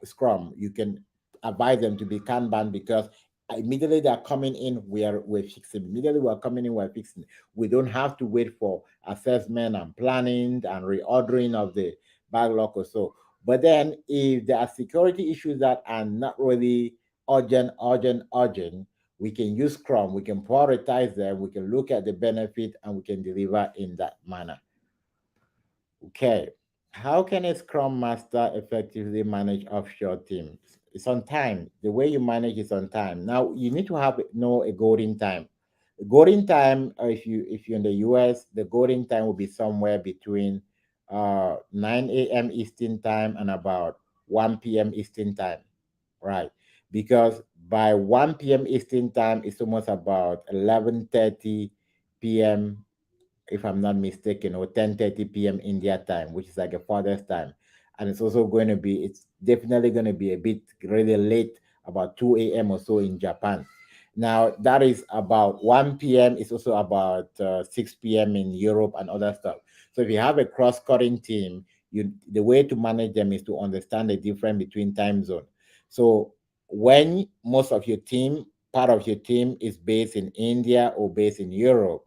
A: Scrum. You can advise them to be Kanban because immediately they're coming in, we're fixing. Immediately we're coming in, we're fixing. We don't have to wait for assessment and planning and reordering of the backlog or so. But then if there are security issues that are not really urgent, we can use Scrum, we can prioritize them, we can look at the benefit and we can deliver in that manner. Okay. How can a Scrum Master effectively manage offshore teams? It's on time. The way you manage is on time. Now you need to have know a golden time. Golden time, if you're in the US, the golden time will be somewhere between 9 a.m. Eastern time and about 1 p.m. Eastern time, right? Because by 1 p.m. Eastern time, it's almost about 11:30 p.m., if I'm not mistaken, or 10:30 p.m. India time, which is like a father's time. And it's definitely going to be a bit really late, about 2 a.m. or so in Japan. Now, that is about 1 p.m. It's also about 6 p.m. in Europe and other stuff. So if you have a cross-cutting team, the way to manage them is to understand the difference between time zone. So when part of your team is based in India or based in Europe,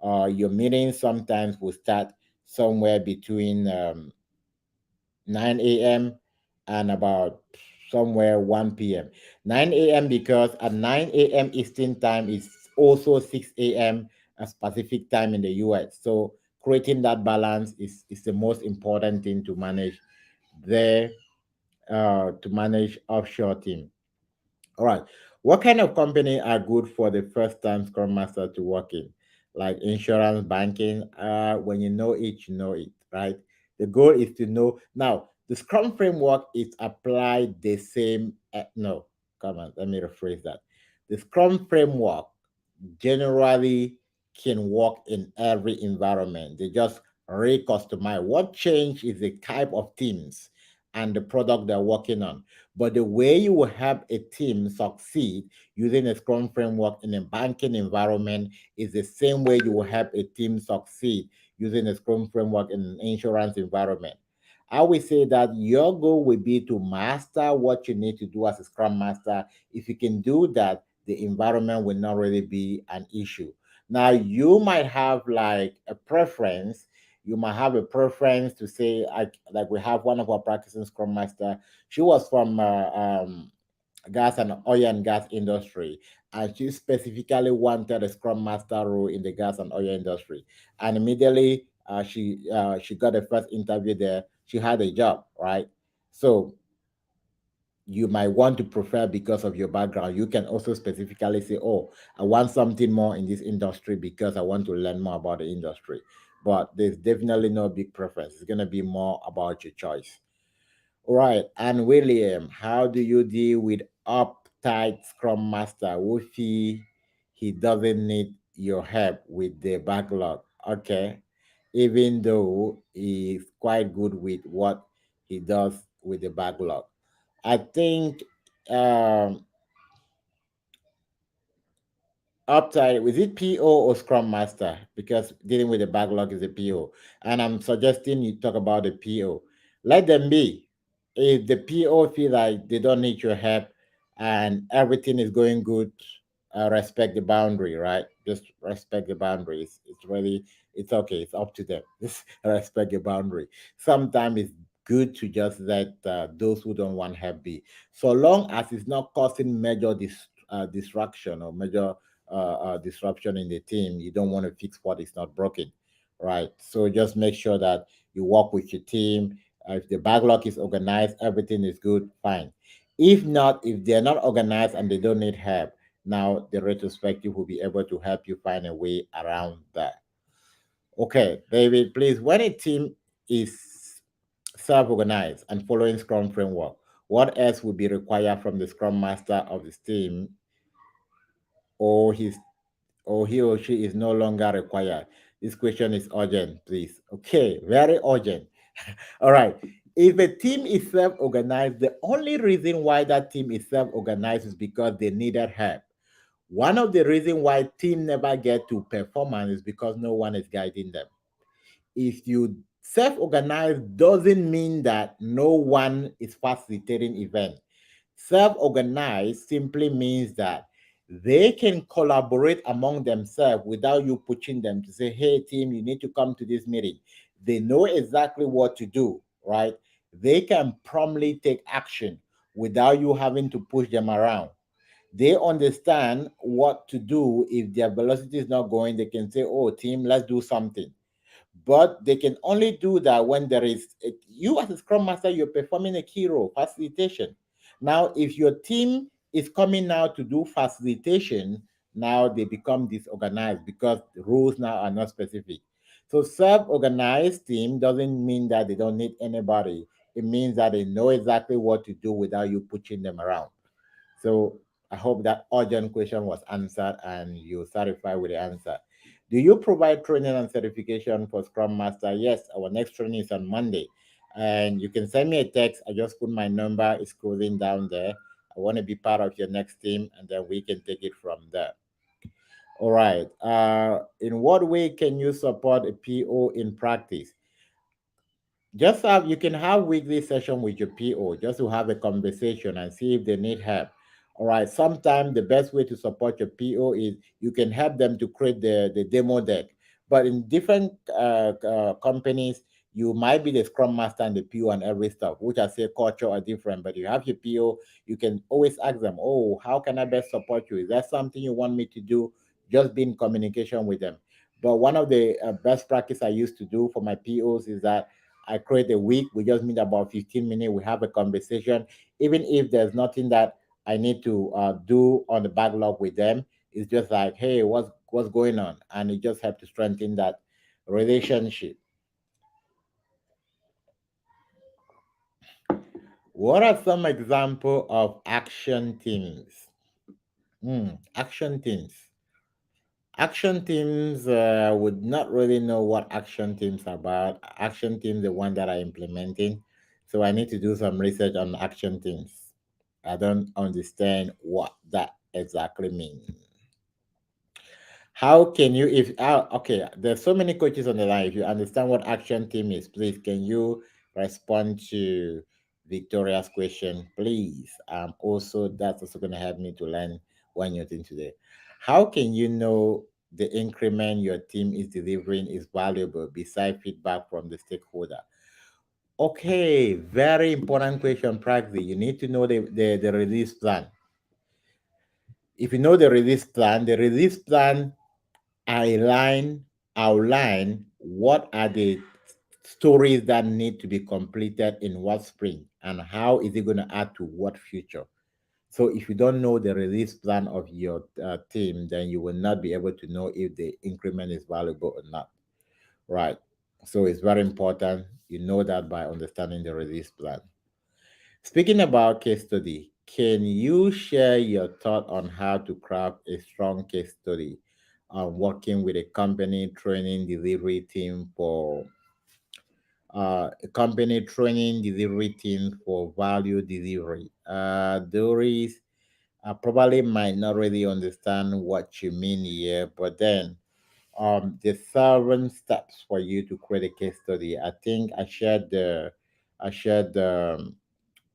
A: your meeting sometimes will start somewhere between 9 a.m. and about somewhere 1 p.m. 9 a.m. because at 9 a.m. Eastern time is also 6 a.m. Pacific time in the US. So creating that balance is the most important thing to manage there, to manage offshore team. All right. What kind of company are good for the first time Scrum Master to work in? Like insurance, banking. When you know it, you know it, right? The goal is to know. Now, the Scrum framework is applied the same. No, come on, let me rephrase that. The Scrum framework generally can work in every environment. They just re-customize. What change is the type of teams and the product they're working on. But the way you will help a team succeed using a Scrum framework in a banking environment is the same way you will help a team succeed using a Scrum framework in an insurance environment. I will say that your goal will be to master what you need to do as a Scrum Master. If you can do that, the environment will not really be an issue. Now, you might have like a preference. You might have a preference to say, like we have one of our practicing Scrum Master. She was from gas and oil and gas industry, and she specifically wanted a Scrum Master role in the gas and oil industry. And immediately, she got the first interview there. She had a job, right? So you might want to prefer because of your background. You can also specifically say, oh, I want something more in this industry because I want to learn more about the industry. But there's definitely no big preference. It's going to be more about your choice. All right. And William, how do you deal with uptight Scrum Master who he doesn't need your help with the backlog? Okay. Even though he's quite good with what he does with the backlog. I think um, uptime, was it PO or Scrum Master? Because dealing with the backlog is a PO. And I'm suggesting you talk about the PO. Let them be. If the PO feel like they don't need your help and everything is going good, respect the boundary, right? Just respect the boundaries. It's okay. It's up to them. Just respect the boundary. Sometimes it's good to just let those who don't want help be. So long as it's not causing major distraction or major disruption in the team. You don't want to fix what is not broken, right? So just make sure that you work with your team. If the backlog is organized, everything is good, fine. If not, if they're not organized and they don't need help, now the retrospective will be able to help you find a way around that. Okay, David, please, when a team is self-organized and following Scrum framework, what else will be required from the Scrum Master of the team or his or he or she is no longer required? This question is urgent, please. Okay, very urgent. All right. If a team is self organized, the only reason why that team is self organized is because they needed help. One of the reasons why team never get to performance is because no one is guiding them. If you self-organize doesn't mean that no one is facilitating event. Self-organized simply means that they can collaborate among themselves without you pushing them to say, hey team, you need to come to this meeting. They know exactly what to do, right? They can promptly take action without you having to push them around. They understand what to do. If their velocity is not going, they can say, oh team, let's do something. But they can only do that when there is you as a scrum master, you're performing a key role, facilitation. Now, if your team is coming now to do facilitation, now they become disorganized because the rules now are not specific. So self-organized team doesn't mean that they don't need anybody. It means that they know exactly what to do without you pushing them around. So I hope that urgent question was answered and you satisfied with the answer. Do you provide training and certification for Scrum Master? Yes, our next training is on Monday. And you can send me a text. I just put my number, it's scrolling down there. I want to be part of your next team, and then we can take it from there. All right. In what way can you support a PO in practice? Just have you can have weekly session with your PO just to have a conversation and see if they need help. All right. Sometimes the best way to support your PO is you can help them to create the demo deck. But in different companies, you might be the scrum master and the PO and every stuff, which I say culture are different. But you have your PO, you can always ask them, oh, how can I best support you? Is that something you want me to do? Just be in communication with them. But one of the best practice I used to do for my POs is that I create a week. We just meet about 15 minutes. We have a conversation. Even if there's nothing that I need to do on the backlog with them, it's just like, hey, what's going on? And it just helps to strengthen that relationship. What are some example of action teams? Action teams. Action teams would not really know what action teams are about. Action teams, the one that are implementing. So I need to do some research on action teams. I don't understand what that exactly means. How can you, if, okay, there's so many coaches on the line. If you understand what action team is, please, can you respond to Victoria's question, please? Also, that's also going to help me to learn one new thing today. How can you know the increment your team is delivering is valuable besides feedback from the stakeholder? Okay, very important question, practically. You need to know the release plan. If you know the release plan outline what are the stories that need to be completed in what sprint and how is it going to add to what future. So if you don't know the release plan of your team, then you will not be able to know if the increment is valuable or not. Right. So it's very important you know that by understanding the release plan. Speaking about case study, can you share your thought on how to craft a strong case study on working with a company training delivery team for a company training delivery team for value delivery? Doris, I probably might not really understand what you mean here, but then the 7 steps for you to create a case study. I think I shared the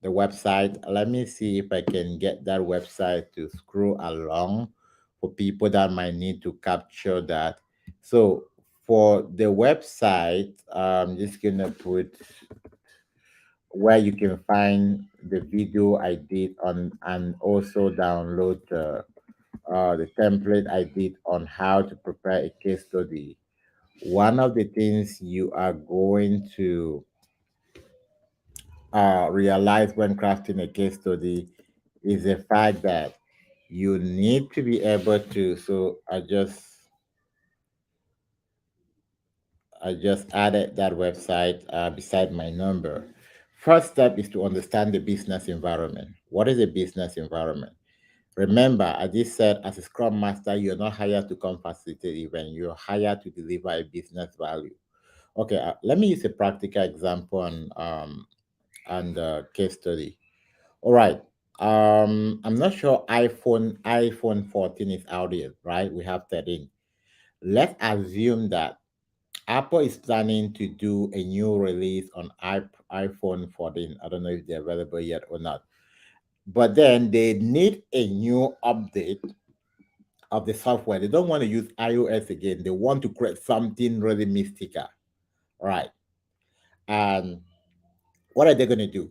A: website. Let me see if I can get that website to scroll along for people that might need to capture that. So for the website, I'm just gonna put where you can find the video I did on and also download the template I did on how to prepare a case study. One of the things you are going to realize when crafting a case study is the fact that you need to be able to. So I just added that website beside my number. First step is to understand the business environment. What is a business environment? Remember, I just said, as a Scrum Master, you're not hired to come facilitate event. You're hired to deliver a business value. Okay, let me use a practical example and case study. All right. I'm not sure iPhone 14 is out yet, right? We have 13. Let's assume that Apple is planning to do a new release on iPhone 14. I don't know if they're available yet or not. But then they need a new update of the software. They don't want to use iOS again. They want to create something really mystical, right? And what are they going to do?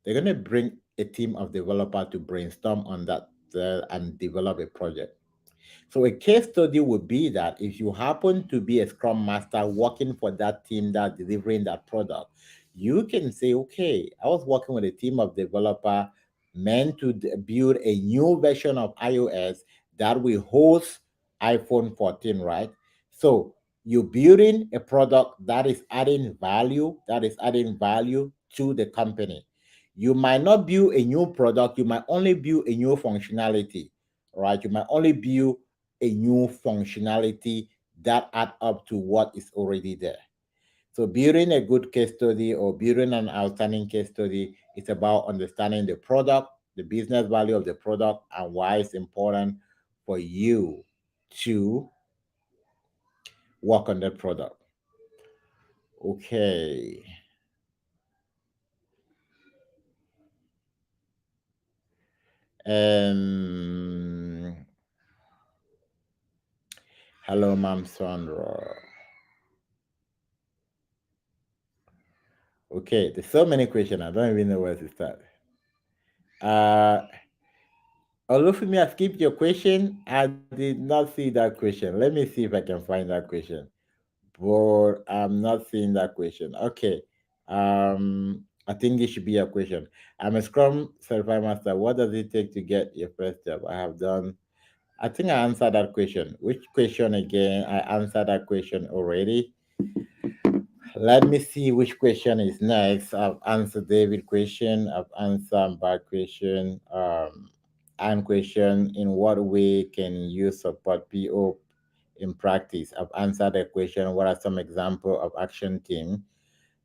A: They're going to bring a team of developers to brainstorm on that and develop a project. So a case study would be that if you happen to be a scrum master working for that team that's delivering that product, you can say, okay, I was working with a team of developer. meant to build a new version of iOS that will host iPhone 14, right? So you're building a product that is adding value to the company. You might not build a new product, you might only build a new functionality, right? You might only build a new functionality that add up to what is already there. So building a good case study or building an outstanding case study is about understanding the product, the business value of the product, and why it's important for you to work on that product. Okay. Um Hello, Ma'am Sandra. Okay, there's so many questions. I don't even know where to start. Uh Olufemi, I skipped your question. I did not see that question. Let me see if I can find that question. But I'm not seeing that question. Okay. I think it should be a question. I'm a Scrum Certified Master. What does it take to get your first job? I have done. I think I answered that question. Which question again? I answered that question already. Let me see which question is next. I've answered David question. I've answered bad question. And question, in what way can you support PO in practice? I've answered the question. What are some example of action team?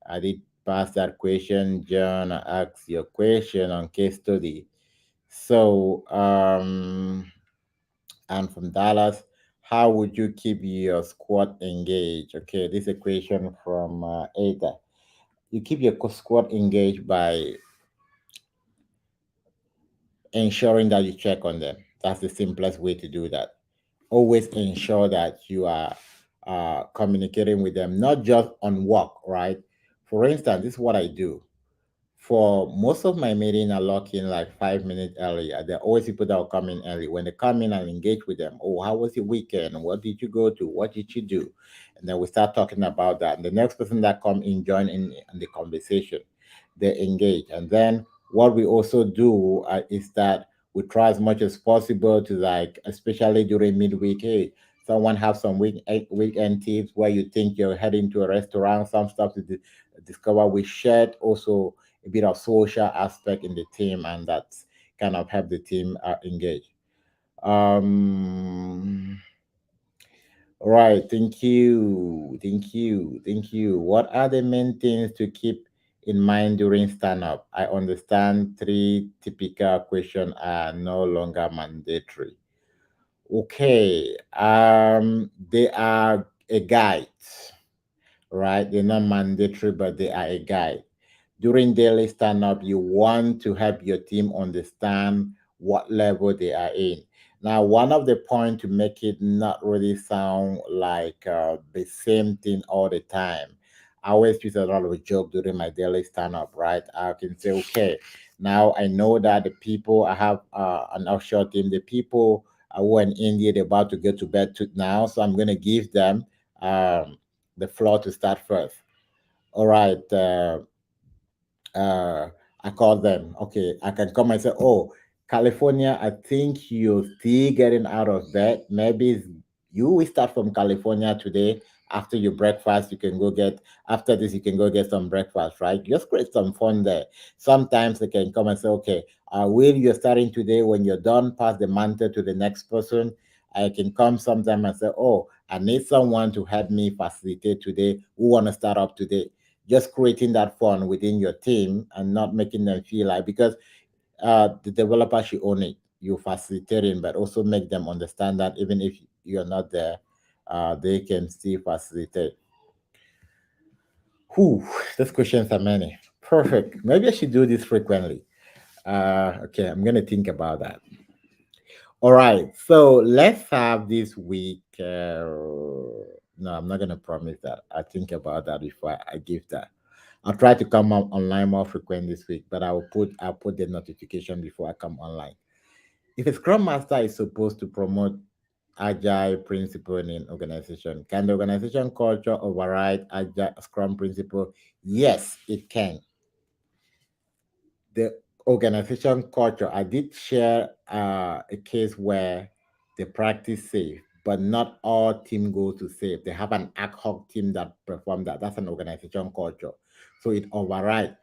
A: I did pass that question. John, I asked your question on case study. So, and from Dallas, how would you keep your squad engaged? Okay, this is a question from Ada. You keep your squad engaged by ensuring that you check on them. That's the simplest way to do that. Always ensure that you are communicating with them, not just on work, right? For instance, this is what I do. For most of my meeting, I lock in like 5 minutes early. There are always people that will come in early. When they come in, and engage with them. Oh, how was your weekend? What did you go to? What did you do? And then we start talking about that. And the next person that come in join in the conversation. They engage. And then what we also do is that we try as much as possible to, like, especially during midweek. Hey, someone have some weekend tips where you think you're heading to a restaurant, some stuff to discover. We shared also a bit of social aspect in the team, and that's kind of help the team engage. Um, right. Thank you. What are the main things to keep in mind during stand up? I understand three typical questions are no longer mandatory. Okay. They are a guide, right? They're not mandatory, but they are a guide. During daily stand up, you want to help your team understand what level they are in. Now, one of the points to make it not really sound like the same thing all the time. I always use a lot of a joke during my daily stand up, right? I can say, okay, now I know that the people I have an offshore team, the people who are in India, they're about to get to bed now, so I'm going to give them um, the floor to start first. All right. Uh, I call them. Okay, I can come and say, "Oh, California, I think you're still getting out of bed. Maybe you will start from California today. After your breakfast, you can go get. After this, you can go get some breakfast, right? Just create some fun there. Sometimes they can come and say, "Okay, Will, you're starting today. When you're done, pass the mantle to the next person." I can come sometime and say, "Oh, I need someone to help me facilitate today. Who want to start up today?" Just creating that fun within your team and not making them feel like, because the developer should own it. You facilitating, but also make them understand that even if you're not there, they can still facilitate. Whew, those questions are many. Perfect. Maybe I should do this frequently. Okay, I'm gonna think about that. All right, so let's have this week. No, I'm not gonna promise that. I think about that before I give that. I'll try to come up online more frequent this week, but I'll put the notification before I come online. If a Scrum Master is supposed to promote Agile principle in an organization, can the organization culture override Agile Scrum principle? Yes, it can. The organization culture, I did share a case where they practice safe, but not all team go to safe. They have an ad hoc team that perform that. That's an organization culture. So it overrides.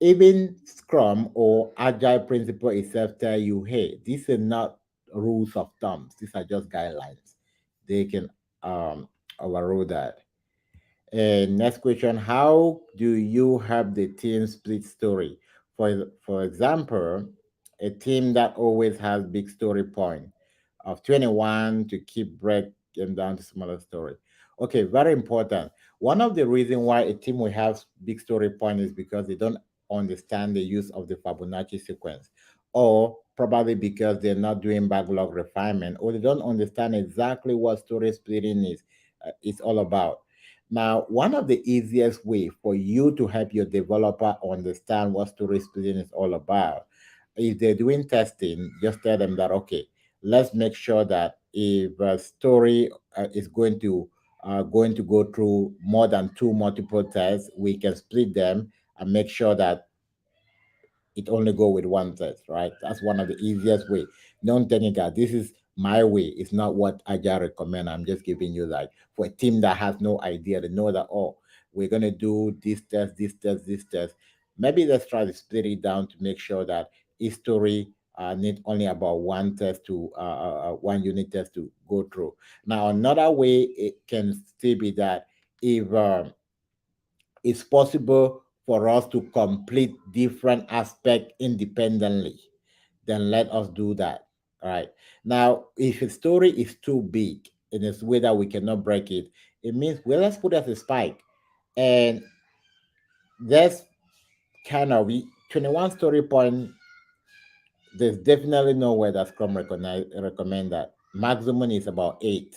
A: Even Scrum or Agile principle itself tell you, hey, these are not rules of thumbs. These are just guidelines. They can um, overrule that. And next question, how do you help the team split story? For example, a team that always has big story point of 21 to keep break them down to smaller story. Okay, very important. One of the reasons why a team will have big story point is because they don't understand the use of the Fibonacci sequence, or probably because they're not doing backlog refinement, or they don't understand exactly what story splitting is all about. Now, one of the easiest way for you to help your developer understand what story splitting is all about, if they're doing testing, just tell them that, okay, let's make sure that if a story is going to go through more than two multiple tests, we can split them and make sure that it only go with one test, right? That's one of the easiest way. Non-technical. This is my way. It's not what Agile recommend. I'm just giving you like for a team that has no idea. They know that, oh, we're gonna do this test, this test, this test. Maybe let's try to split it down to make sure that history need only about one test to one unit test to go through. Now another way it can still be that if it's possible for us to complete different aspects independently, then let us do that. All right. Now, if a story is too big in a way that we cannot break it, it means, well, let's put it as a spike. And there's kind of 21 story point. There's definitely nowhere that recommend that. Maximum is about 8.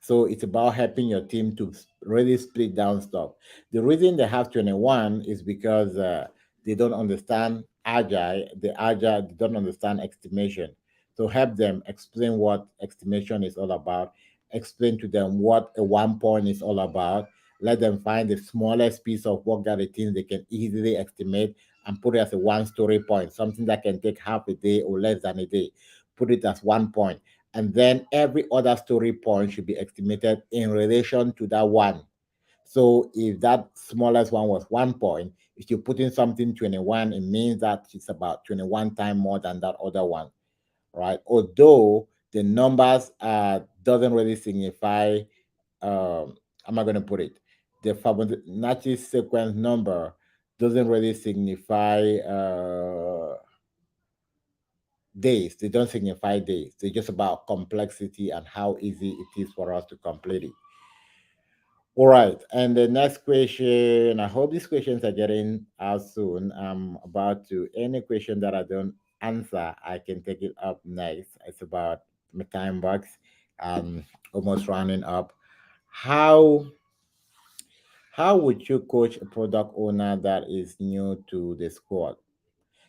A: So it's about helping your team to really split down stuff. The reason they have 21 is because they don't understand agile. They don't understand estimation. So help them explain what estimation is all about. Explain to them what a 1 point is all about. Let them find the smallest piece of work that they think they can easily estimate and put it as a one story point, something that can take half a day or less than a day. Put it as 1 point, and then every other story point should be estimated in relation to that one. So if that smallest one was 1 point, if you put in something 21, it means that it's about 21 times more than that other one, right? Although the numbers doesn't really signify, how am I going to put it? The Fibonacci sequence number doesn't really signify days. They don't signify days. They're just about complexity and how easy it is for us to complete it. All right. And the next question, I hope these questions are getting out soon. I'm about to, any question that I don't answer, I can take it up next. It's about my time box. Almost running up. How how would you coach a product owner that is new to the squad?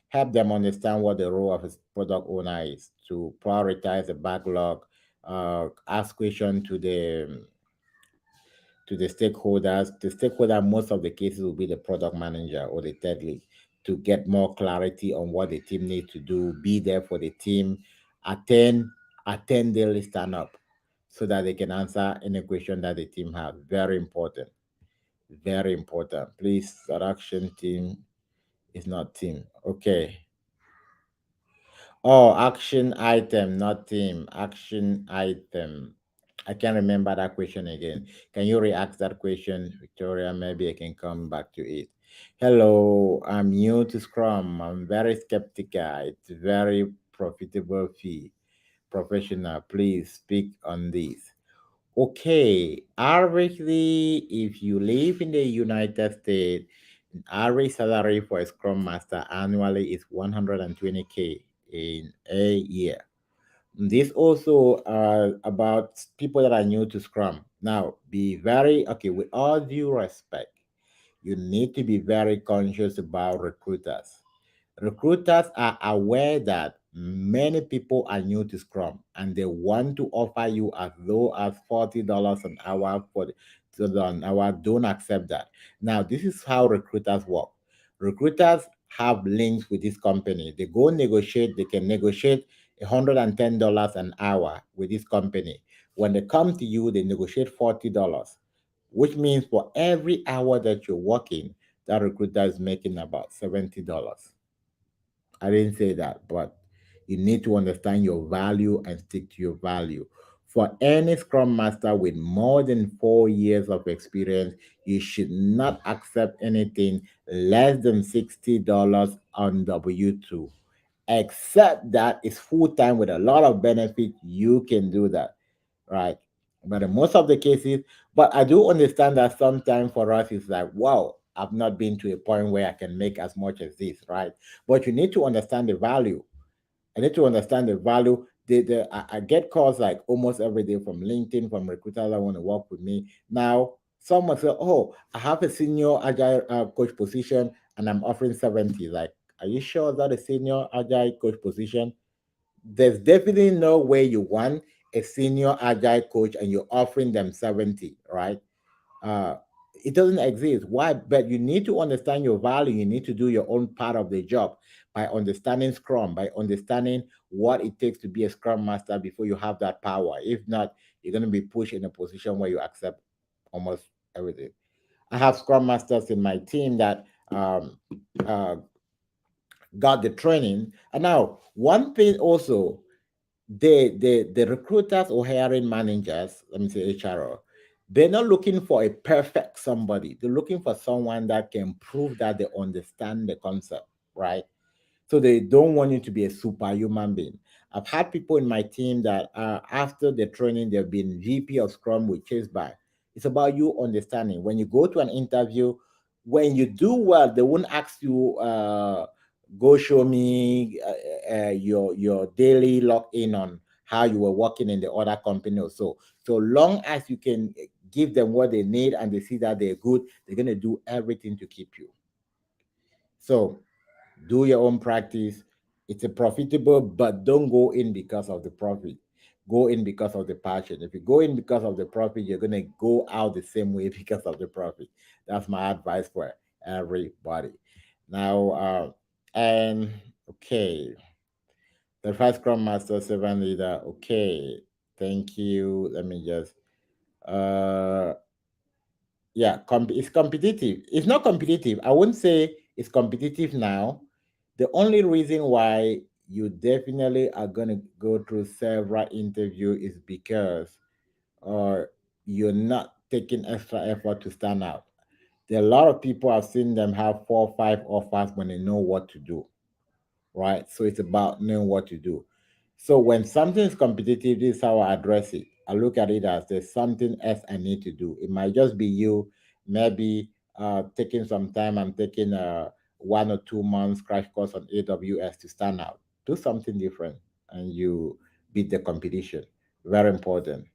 A: Help them understand what the role of a product owner is, to prioritize the backlog, ask questions to the stakeholders. The stakeholder, most of the cases, will be the product manager or the tech lead, to get more clarity on what the team needs to do. Be there for the team, attend attend daily stand up, so that they can answer any question that the team have. Very important. Very important. Please, production team is not team. Okay. Oh, action item, not team. Action item. I can't remember that question again. Can you re-ask that question, Victoria? Maybe I can come back to it. Hello, I'm new to Scrum. I'm very skeptical. It's very profitable fee. Professional, please speak on this. Okay, averagely, if you live in the United States, average salary for a Scrum Master annually is 120K in a year. This also about people that are new to Scrum. Now, be very okay, with all due respect, you need to be very conscious about recruiters. Recruiters are aware that many people are new to Scrum and they want to offer you as low as $40 an hour for an hour. Don't accept that. Now, this is how recruiters work. Recruiters have links with this company. They go negotiate, they can negotiate $110 an hour with this company. When they come to you, they negotiate $40, which means for every hour that you're working, that recruiter is making about $70. I didn't say that, but you need to understand your value and stick to your value. For any Scrum Master with more than 4 years of experience, you should not accept anything less than $60 on W2. Except that it's full time with a lot of benefit, you can do that, right? But in most of the cases, but I do understand that sometimes for us it's like, wow, I've not been to a point where I can make as much as this, right? But you need to understand the value. I need to understand the value. I get calls like almost every day from LinkedIn, from recruiters that want to work with me. Now, someone said, oh, I have a senior agile coach position and I'm offering 70. Like, are you sure that a senior agile coach position? There's definitely no way you want a senior agile coach and you're offering them 70, right? uh, it doesn't exist. Why? But you need to understand your value. You need to do your own part of the job by understanding Scrum, by understanding what it takes to be a Scrum Master before you have that power. If not, you're going to be pushed in a position where you accept almost everything. I have Scrum Masters in my team that uh, got the training. And now, one thing also, the recruiters or hiring managers, let me say HR, they're not looking for a perfect somebody. They're looking for someone that can prove that they understand the concept, right? So they don't want you to be a superhuman being. I've had people in my team that after the training, they've been VP of Scrum with Chase by. It's about you understanding. When you go to an interview, when you do well, they won't ask you, go show me your daily log in on how you were working in the other company or so. So long as you can give them what they need and they see that they're good, they're going to do everything to keep you. So do your own practice. It's a profitable, but don't go in because of the profit. Go in because of the passion. If you go in because of the profit, you're gonna go out the same way because of the profit. That's my advice for everybody. Now, and okay, the first Scrum Master, servant leader. Okay, thank you. Let me just uh yeah, it's competitive. It's not competitive. I wouldn't say it's competitive now. The only reason why you definitely are going to go through several interviews is because uh, you're not taking extra effort to stand out. There are a lot of people, I've seen them have 4 or 5 offers when they know what to do, right? So it's about knowing what to do. So when something is competitive, this is how I address it. I look at it as there's something else I need to do. It might just be you, maybe taking some time and taking a 1 or 2 months crash course on AWS to stand out. Do something different and you beat the competition. Very important.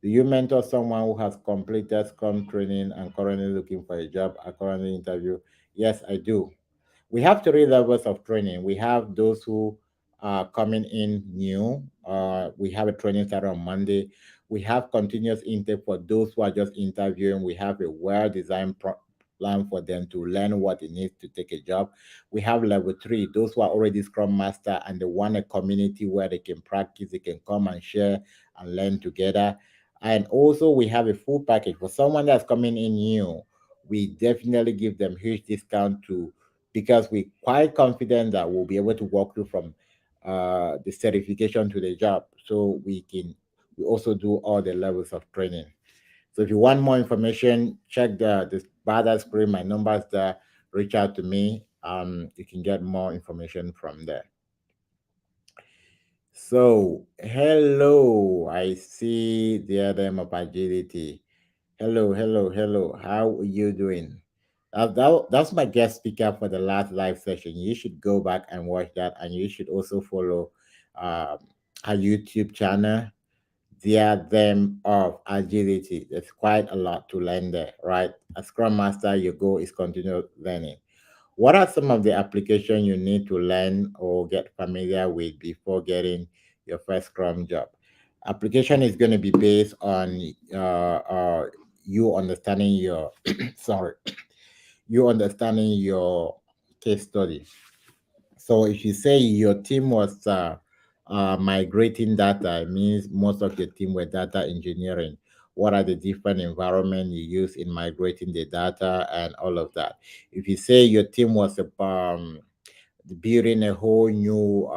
A: Do you mentor someone who has completed Scrum training and currently looking for a job, a currently interview? Yes, I do. We have 3 levels of training. We have those who are coming in new. We have a training start on Monday. We have continuous intake for those who are just interviewing. We have a well-designed plan for them to learn what it needs to take a job. We have level 3, those who are already Scrum Master and they want a community where they can practice, they can come and share and learn together. And also we have a full package for someone that's coming in new. We definitely give them huge discount to because we're quite confident that we'll be able to walk through from the certification to the job. So we also do all the levels of training. So if you want more information, check the bother screen. My number's there. Reach out to me. You can get more information from there. So hello, I see the other of agility. Hello, hello, hello. How are you doing? That's my guest speaker for the last live session. You should go back and watch that, and you should also follow um, our YouTube channel. Them of agility. There's quite a lot to learn there, right? As Scrum Master, your goal is continuous learning. What are some of the applications you need to learn or get familiar with before getting your first Scrum job? Application is going to be based on you understanding your sorry, you understanding your case study. So if you say your team was migrating data, it means most of your team were data engineering. What are the different environment you use in migrating the data and all of that? If you say your team was building a whole new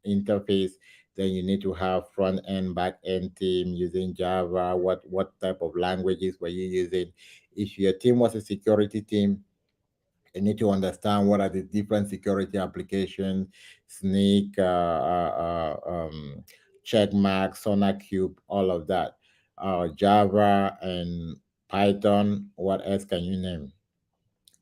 A: interface, then you need to have front end, back end team using Java. What type of languages were you using? If your team was a security team, you need to understand what are the different security applications, Sneak, Checkmark, SonarCube, all of that. Java and Python. What else can you name?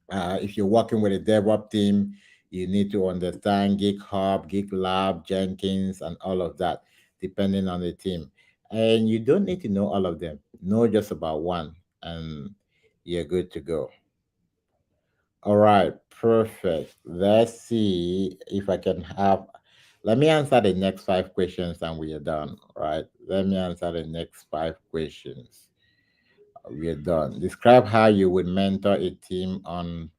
A: If you're working with a DevOps team, you need to understand GitHub, GitLab, Jenkins, and all of that, depending on the team. And you don't need to know all of them. Know just about one, and you're good to go. All right, perfect. Let's see if I can have. Let me answer the next five questions and we are done. Right? Let me answer the next five questions. We are done. Describe how you would mentor a team on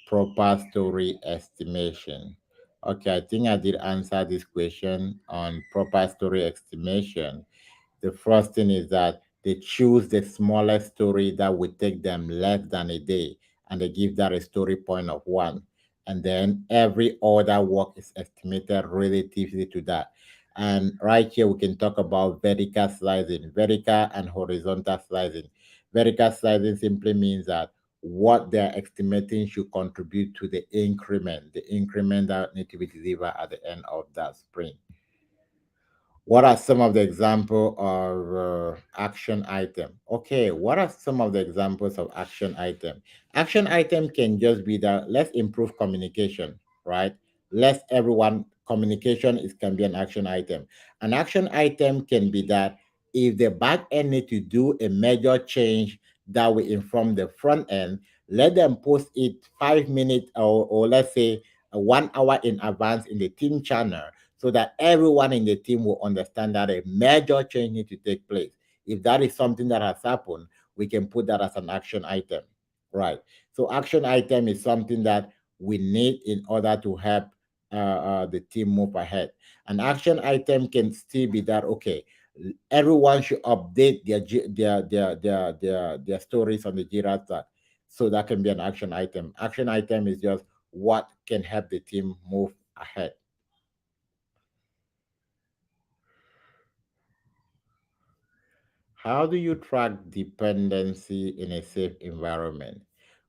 A: proper story estimation. Okay, I think I did answer this question on proper story estimation. The first thing is that they choose the smallest story that would take them less than a day, and they give that a story point of one. And then every other work is estimated relatively to that. And right here, we can talk about vertical slicing, vertical and horizontal slicing. Vertical slicing simply means that what they're estimating should contribute to the increment that need to be delivered at the end of that sprint. What are some of the example of action item? Okay, what are some of the examples of action item? Action item can just be that let's improve communication, right? Let's everyone communication is can be an action item. An action item can be that if the back end need to do a major change that will inform the front end, let them post it 5 minutes or let's say 1 hour in advance in the team channel so that everyone in the team will understand that a major change needs to take place. If that is something that has happened, we can put that as an action item, right? So action item is something that we need in order to help the team move ahead. An action item can still be that okay. Everyone should update their stories on the Jira chat. So that can be an action item. Action item is just what can help the team move ahead. How do you track dependency in a safe environment?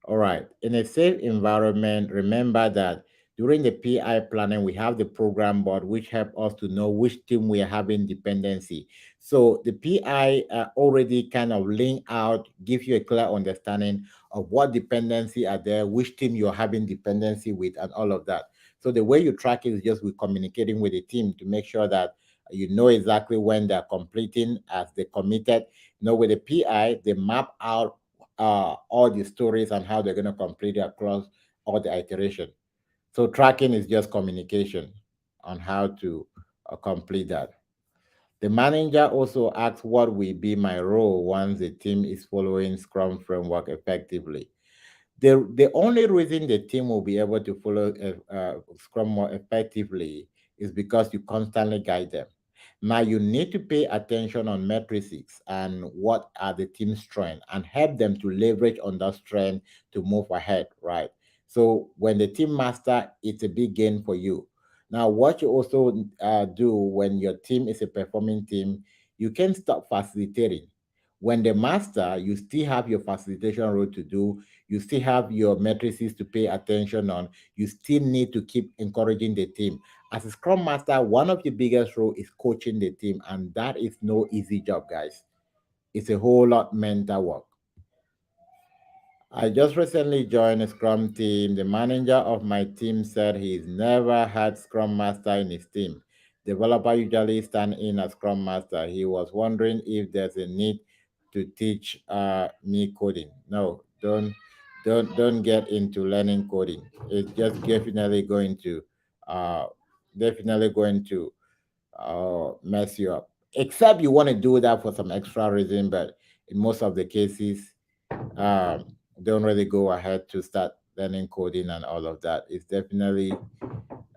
A: All right, in a safe environment, remember that during the PI planning, we have the program board, which help us to know which team we are having dependency. So the PI already kind of link out, give you a clear understanding of what dependency are there, which team you're having dependency with, and all of that. So the way you track it is just with communicating with the team to make sure that you know exactly when they're completing as they committed. With the PI, they map out all the stories and how they're going to complete it across all the iteration. So tracking is just communication on how to complete that. The manager also asks what will be my role once the team is following Scrum framework effectively. The only reason the team will be able to follow Scrum more effectively is because you constantly guide them. Now you need to pay attention on metrics and what are the team's strengths and help them to leverage on that strength to move ahead, right? So when the team master, it's a big gain for you. Now, what you also do when your team is a performing team, you can stop facilitating. When the master, you still have your facilitation role to do, you still have your matrices to pay attention on, you still need to keep encouraging the team. As a scrum master, one of your biggest role is coaching the team, and that is no easy job, guys. It's a whole lot mental work. I just recently joined a Scrum team. The manager of my team said he's never had Scrum Master in his team. Developer usually stand in as Scrum Master. He was wondering if there's a need to teach me coding. No, don't get into learning coding. It's just uh, definitely going to mess you up. Except you want to do that for some extra reason, but in most of the cases, um, don't really go ahead to start learning coding and all of that. It's definitely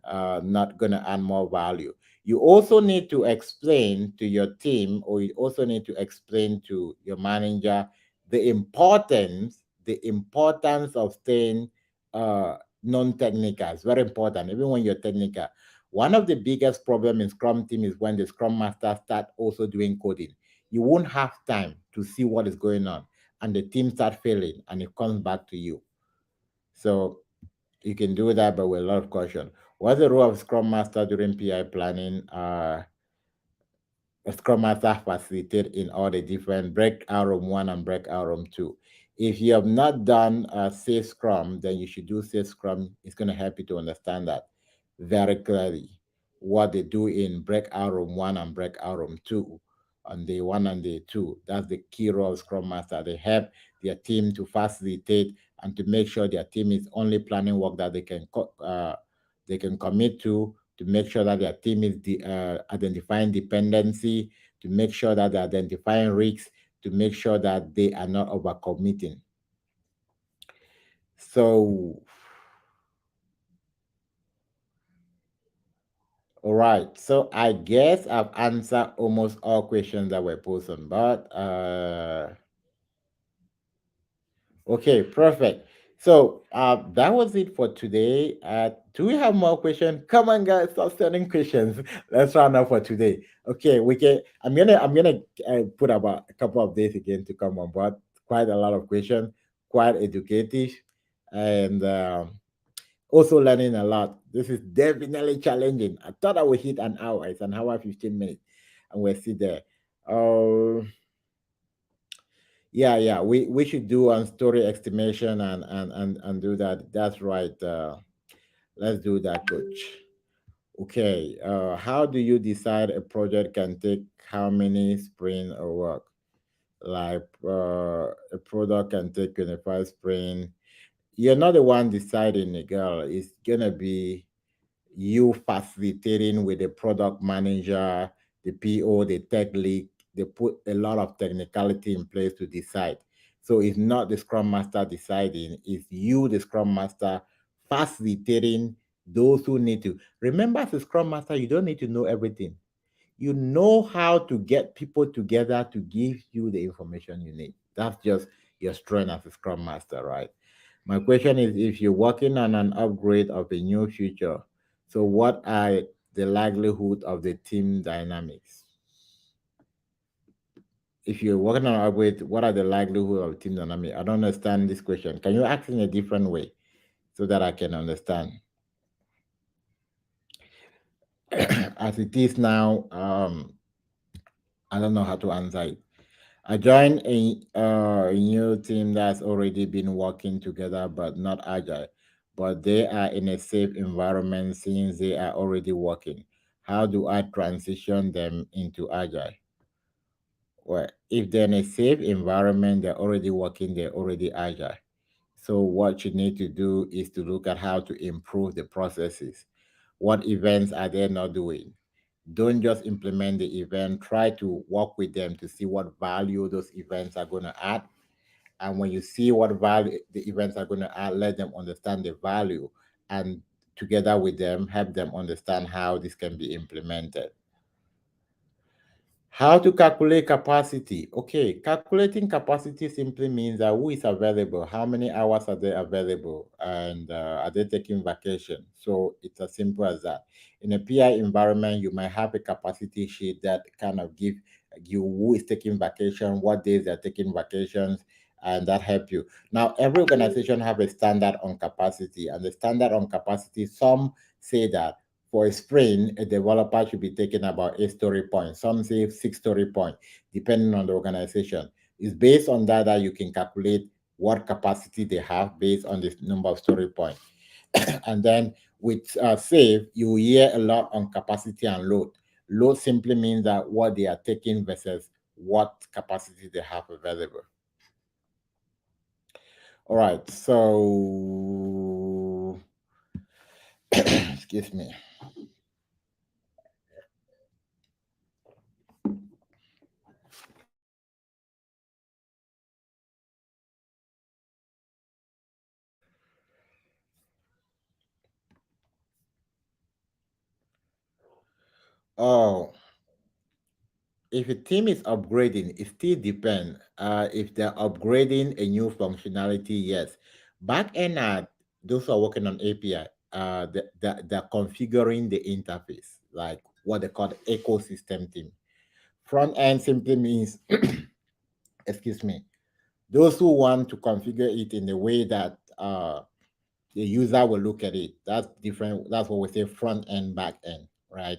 A: not going to add more value. You also need to explain to your team, or you also need to explain to your manager the importance of staying non-technical. It's very important, even when you're technical. One of the biggest problem in Scrum team is when the Scrum Master start also doing coding. You won't have time to see what is going on, and the team start failing, and it comes back to you. So you can do that, but with a lot of caution. What's the role of Scrum Master during PI planning? Scrum Master facilitate in all the different breakout room one and breakout room two. If you have not done Safe Scrum, then you should do Safe Scrum. It's going to help you to understand that very clearly. What they do in breakout room one and breakout room two on day one and day two. That's the key role of Scrum Master. They help their team to facilitate and to make sure their team is only planning work that they can commit to make sure that their team is identifying dependency, to make sure that they're identifying risks, to make sure that they are not overcommitting. So, all right. So I guess I've answered almost all questions that were posed, but okay, perfect. So that was it for today. Do we have more questions? Come on, guys, stop sending questions. Let's round up for today. Okay, we can. I'm gonna put about a couple of days again to come on board. Quite a lot of questions, quite educative, and also learning a lot. This is definitely challenging. I thought I would hit an hour. It's an hour 15 minutes, and we're still there. Oh. Yeah, we should do on story estimation and do that. That's right. Let's do that, coach. Okay. How do you decide a project can take how many sprint or work? Like a product can take 25 sprint. You're not the one deciding, girl. It's gonna be you facilitating with the product manager, the PO, the tech lead. They put a lot of technicality in place to decide. So it's not the Scrum Master deciding, it's you, the Scrum Master, facilitating those who need to. Remember, as a Scrum Master, you don't need to know everything. You know how to get people together to give you the information you need. That's just your strength as a Scrum Master, right? My question is, if you're working on an upgrade of a new feature, so what are the likelihood of the team dynamics? If you're working on an upgrade, what are the likelihood of team dynamics? I don't understand this question. Can you ask in a different way so that I can understand? As it is now, I don't know how to answer it. I joined a new team that's already been working together but not agile, but they are in a safe environment since they are already working. How do I transition them into agile? Well, if they're in a safe environment, they're already working, they're already agile. So what you need to do is to look at how to improve the processes. What events are they not doing? Don't just implement the event, try to work with them to see what value those events are going to add. And when you see what value the events are going to add, let them understand the value, and together with them help them understand how this can be implemented. How to calculate capacity? Okay, calculating capacity simply means that who is available, how many hours are they available, and are they taking vacation? So it's as simple as that. In a PI environment, you might have a capacity sheet that kind of give you who is taking vacation, what days they're taking vacations, and that help you. Now, every organization have a standard on capacity, and the standard on capacity, some say that for a sprint, a developer should be taking about 8 story points. Some say 6 story points, depending on the organization. It's based on that that you can calculate what capacity they have based on the number of story points. And then with save, you hear a lot on capacity and load. Load simply means that what they are taking versus what capacity they have available. All right, so excuse me. Oh, if a team is upgrading, it still depends. If they're upgrading a new functionality, yes. Back end, those who are working on API, they're configuring the interface, like what they call the ecosystem team. Front end simply means, excuse me, those who want to configure it in the way that the user will look at it. That's different. That's what we say front end, back end, right?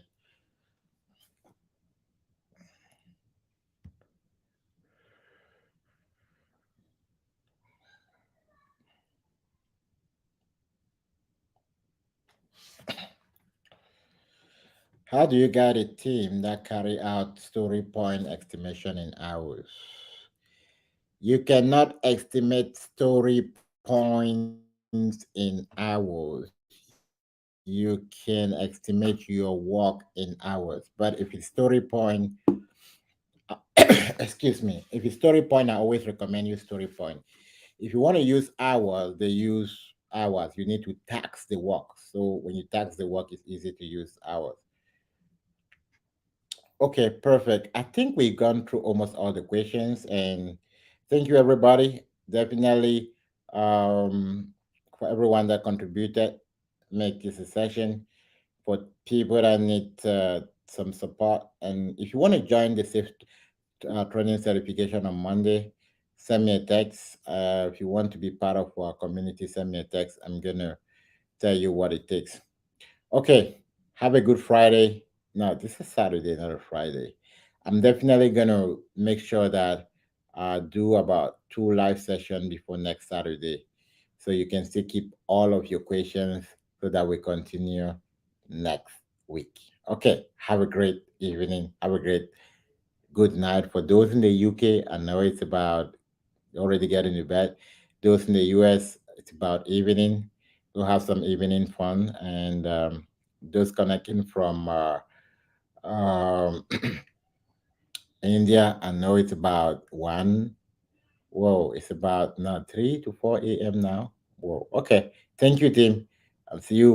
A: How do you guide a team that carry out story point estimation in hours? You cannot estimate story points in hours. You can estimate your work in hours. But if it's story point, excuse me, if it's story point, I always recommend you story point. If you want to use hours, they use hours. You need to tax the work. So when you tax the work, it's easy to use hours. Okay, perfect. I think we've gone through almost all the questions, and thank you, everybody. Definitely, um, for everyone that contributed, make this a session for people that need some support. And if you want to join the safe training certification on Monday, send me a text. If you want to be part of our community, send me a text. I'm gonna tell you what it takes. Okay, have a good Friday. No, this is Saturday, not a Friday. I'm definitely gonna make sure that I do about two live sessions before next Saturday, so you can still keep all of your questions so that we continue next week. Okay, have a great evening. Have a great good night for those in the UK. I know it's about already getting to bed. Those in the US, it's about evening. We'll have some evening fun. And those connecting from India, I know it's about 1. Whoa, it's about now 3 to 4 a.m. now. Whoa, okay. Thank you, team. I'll see you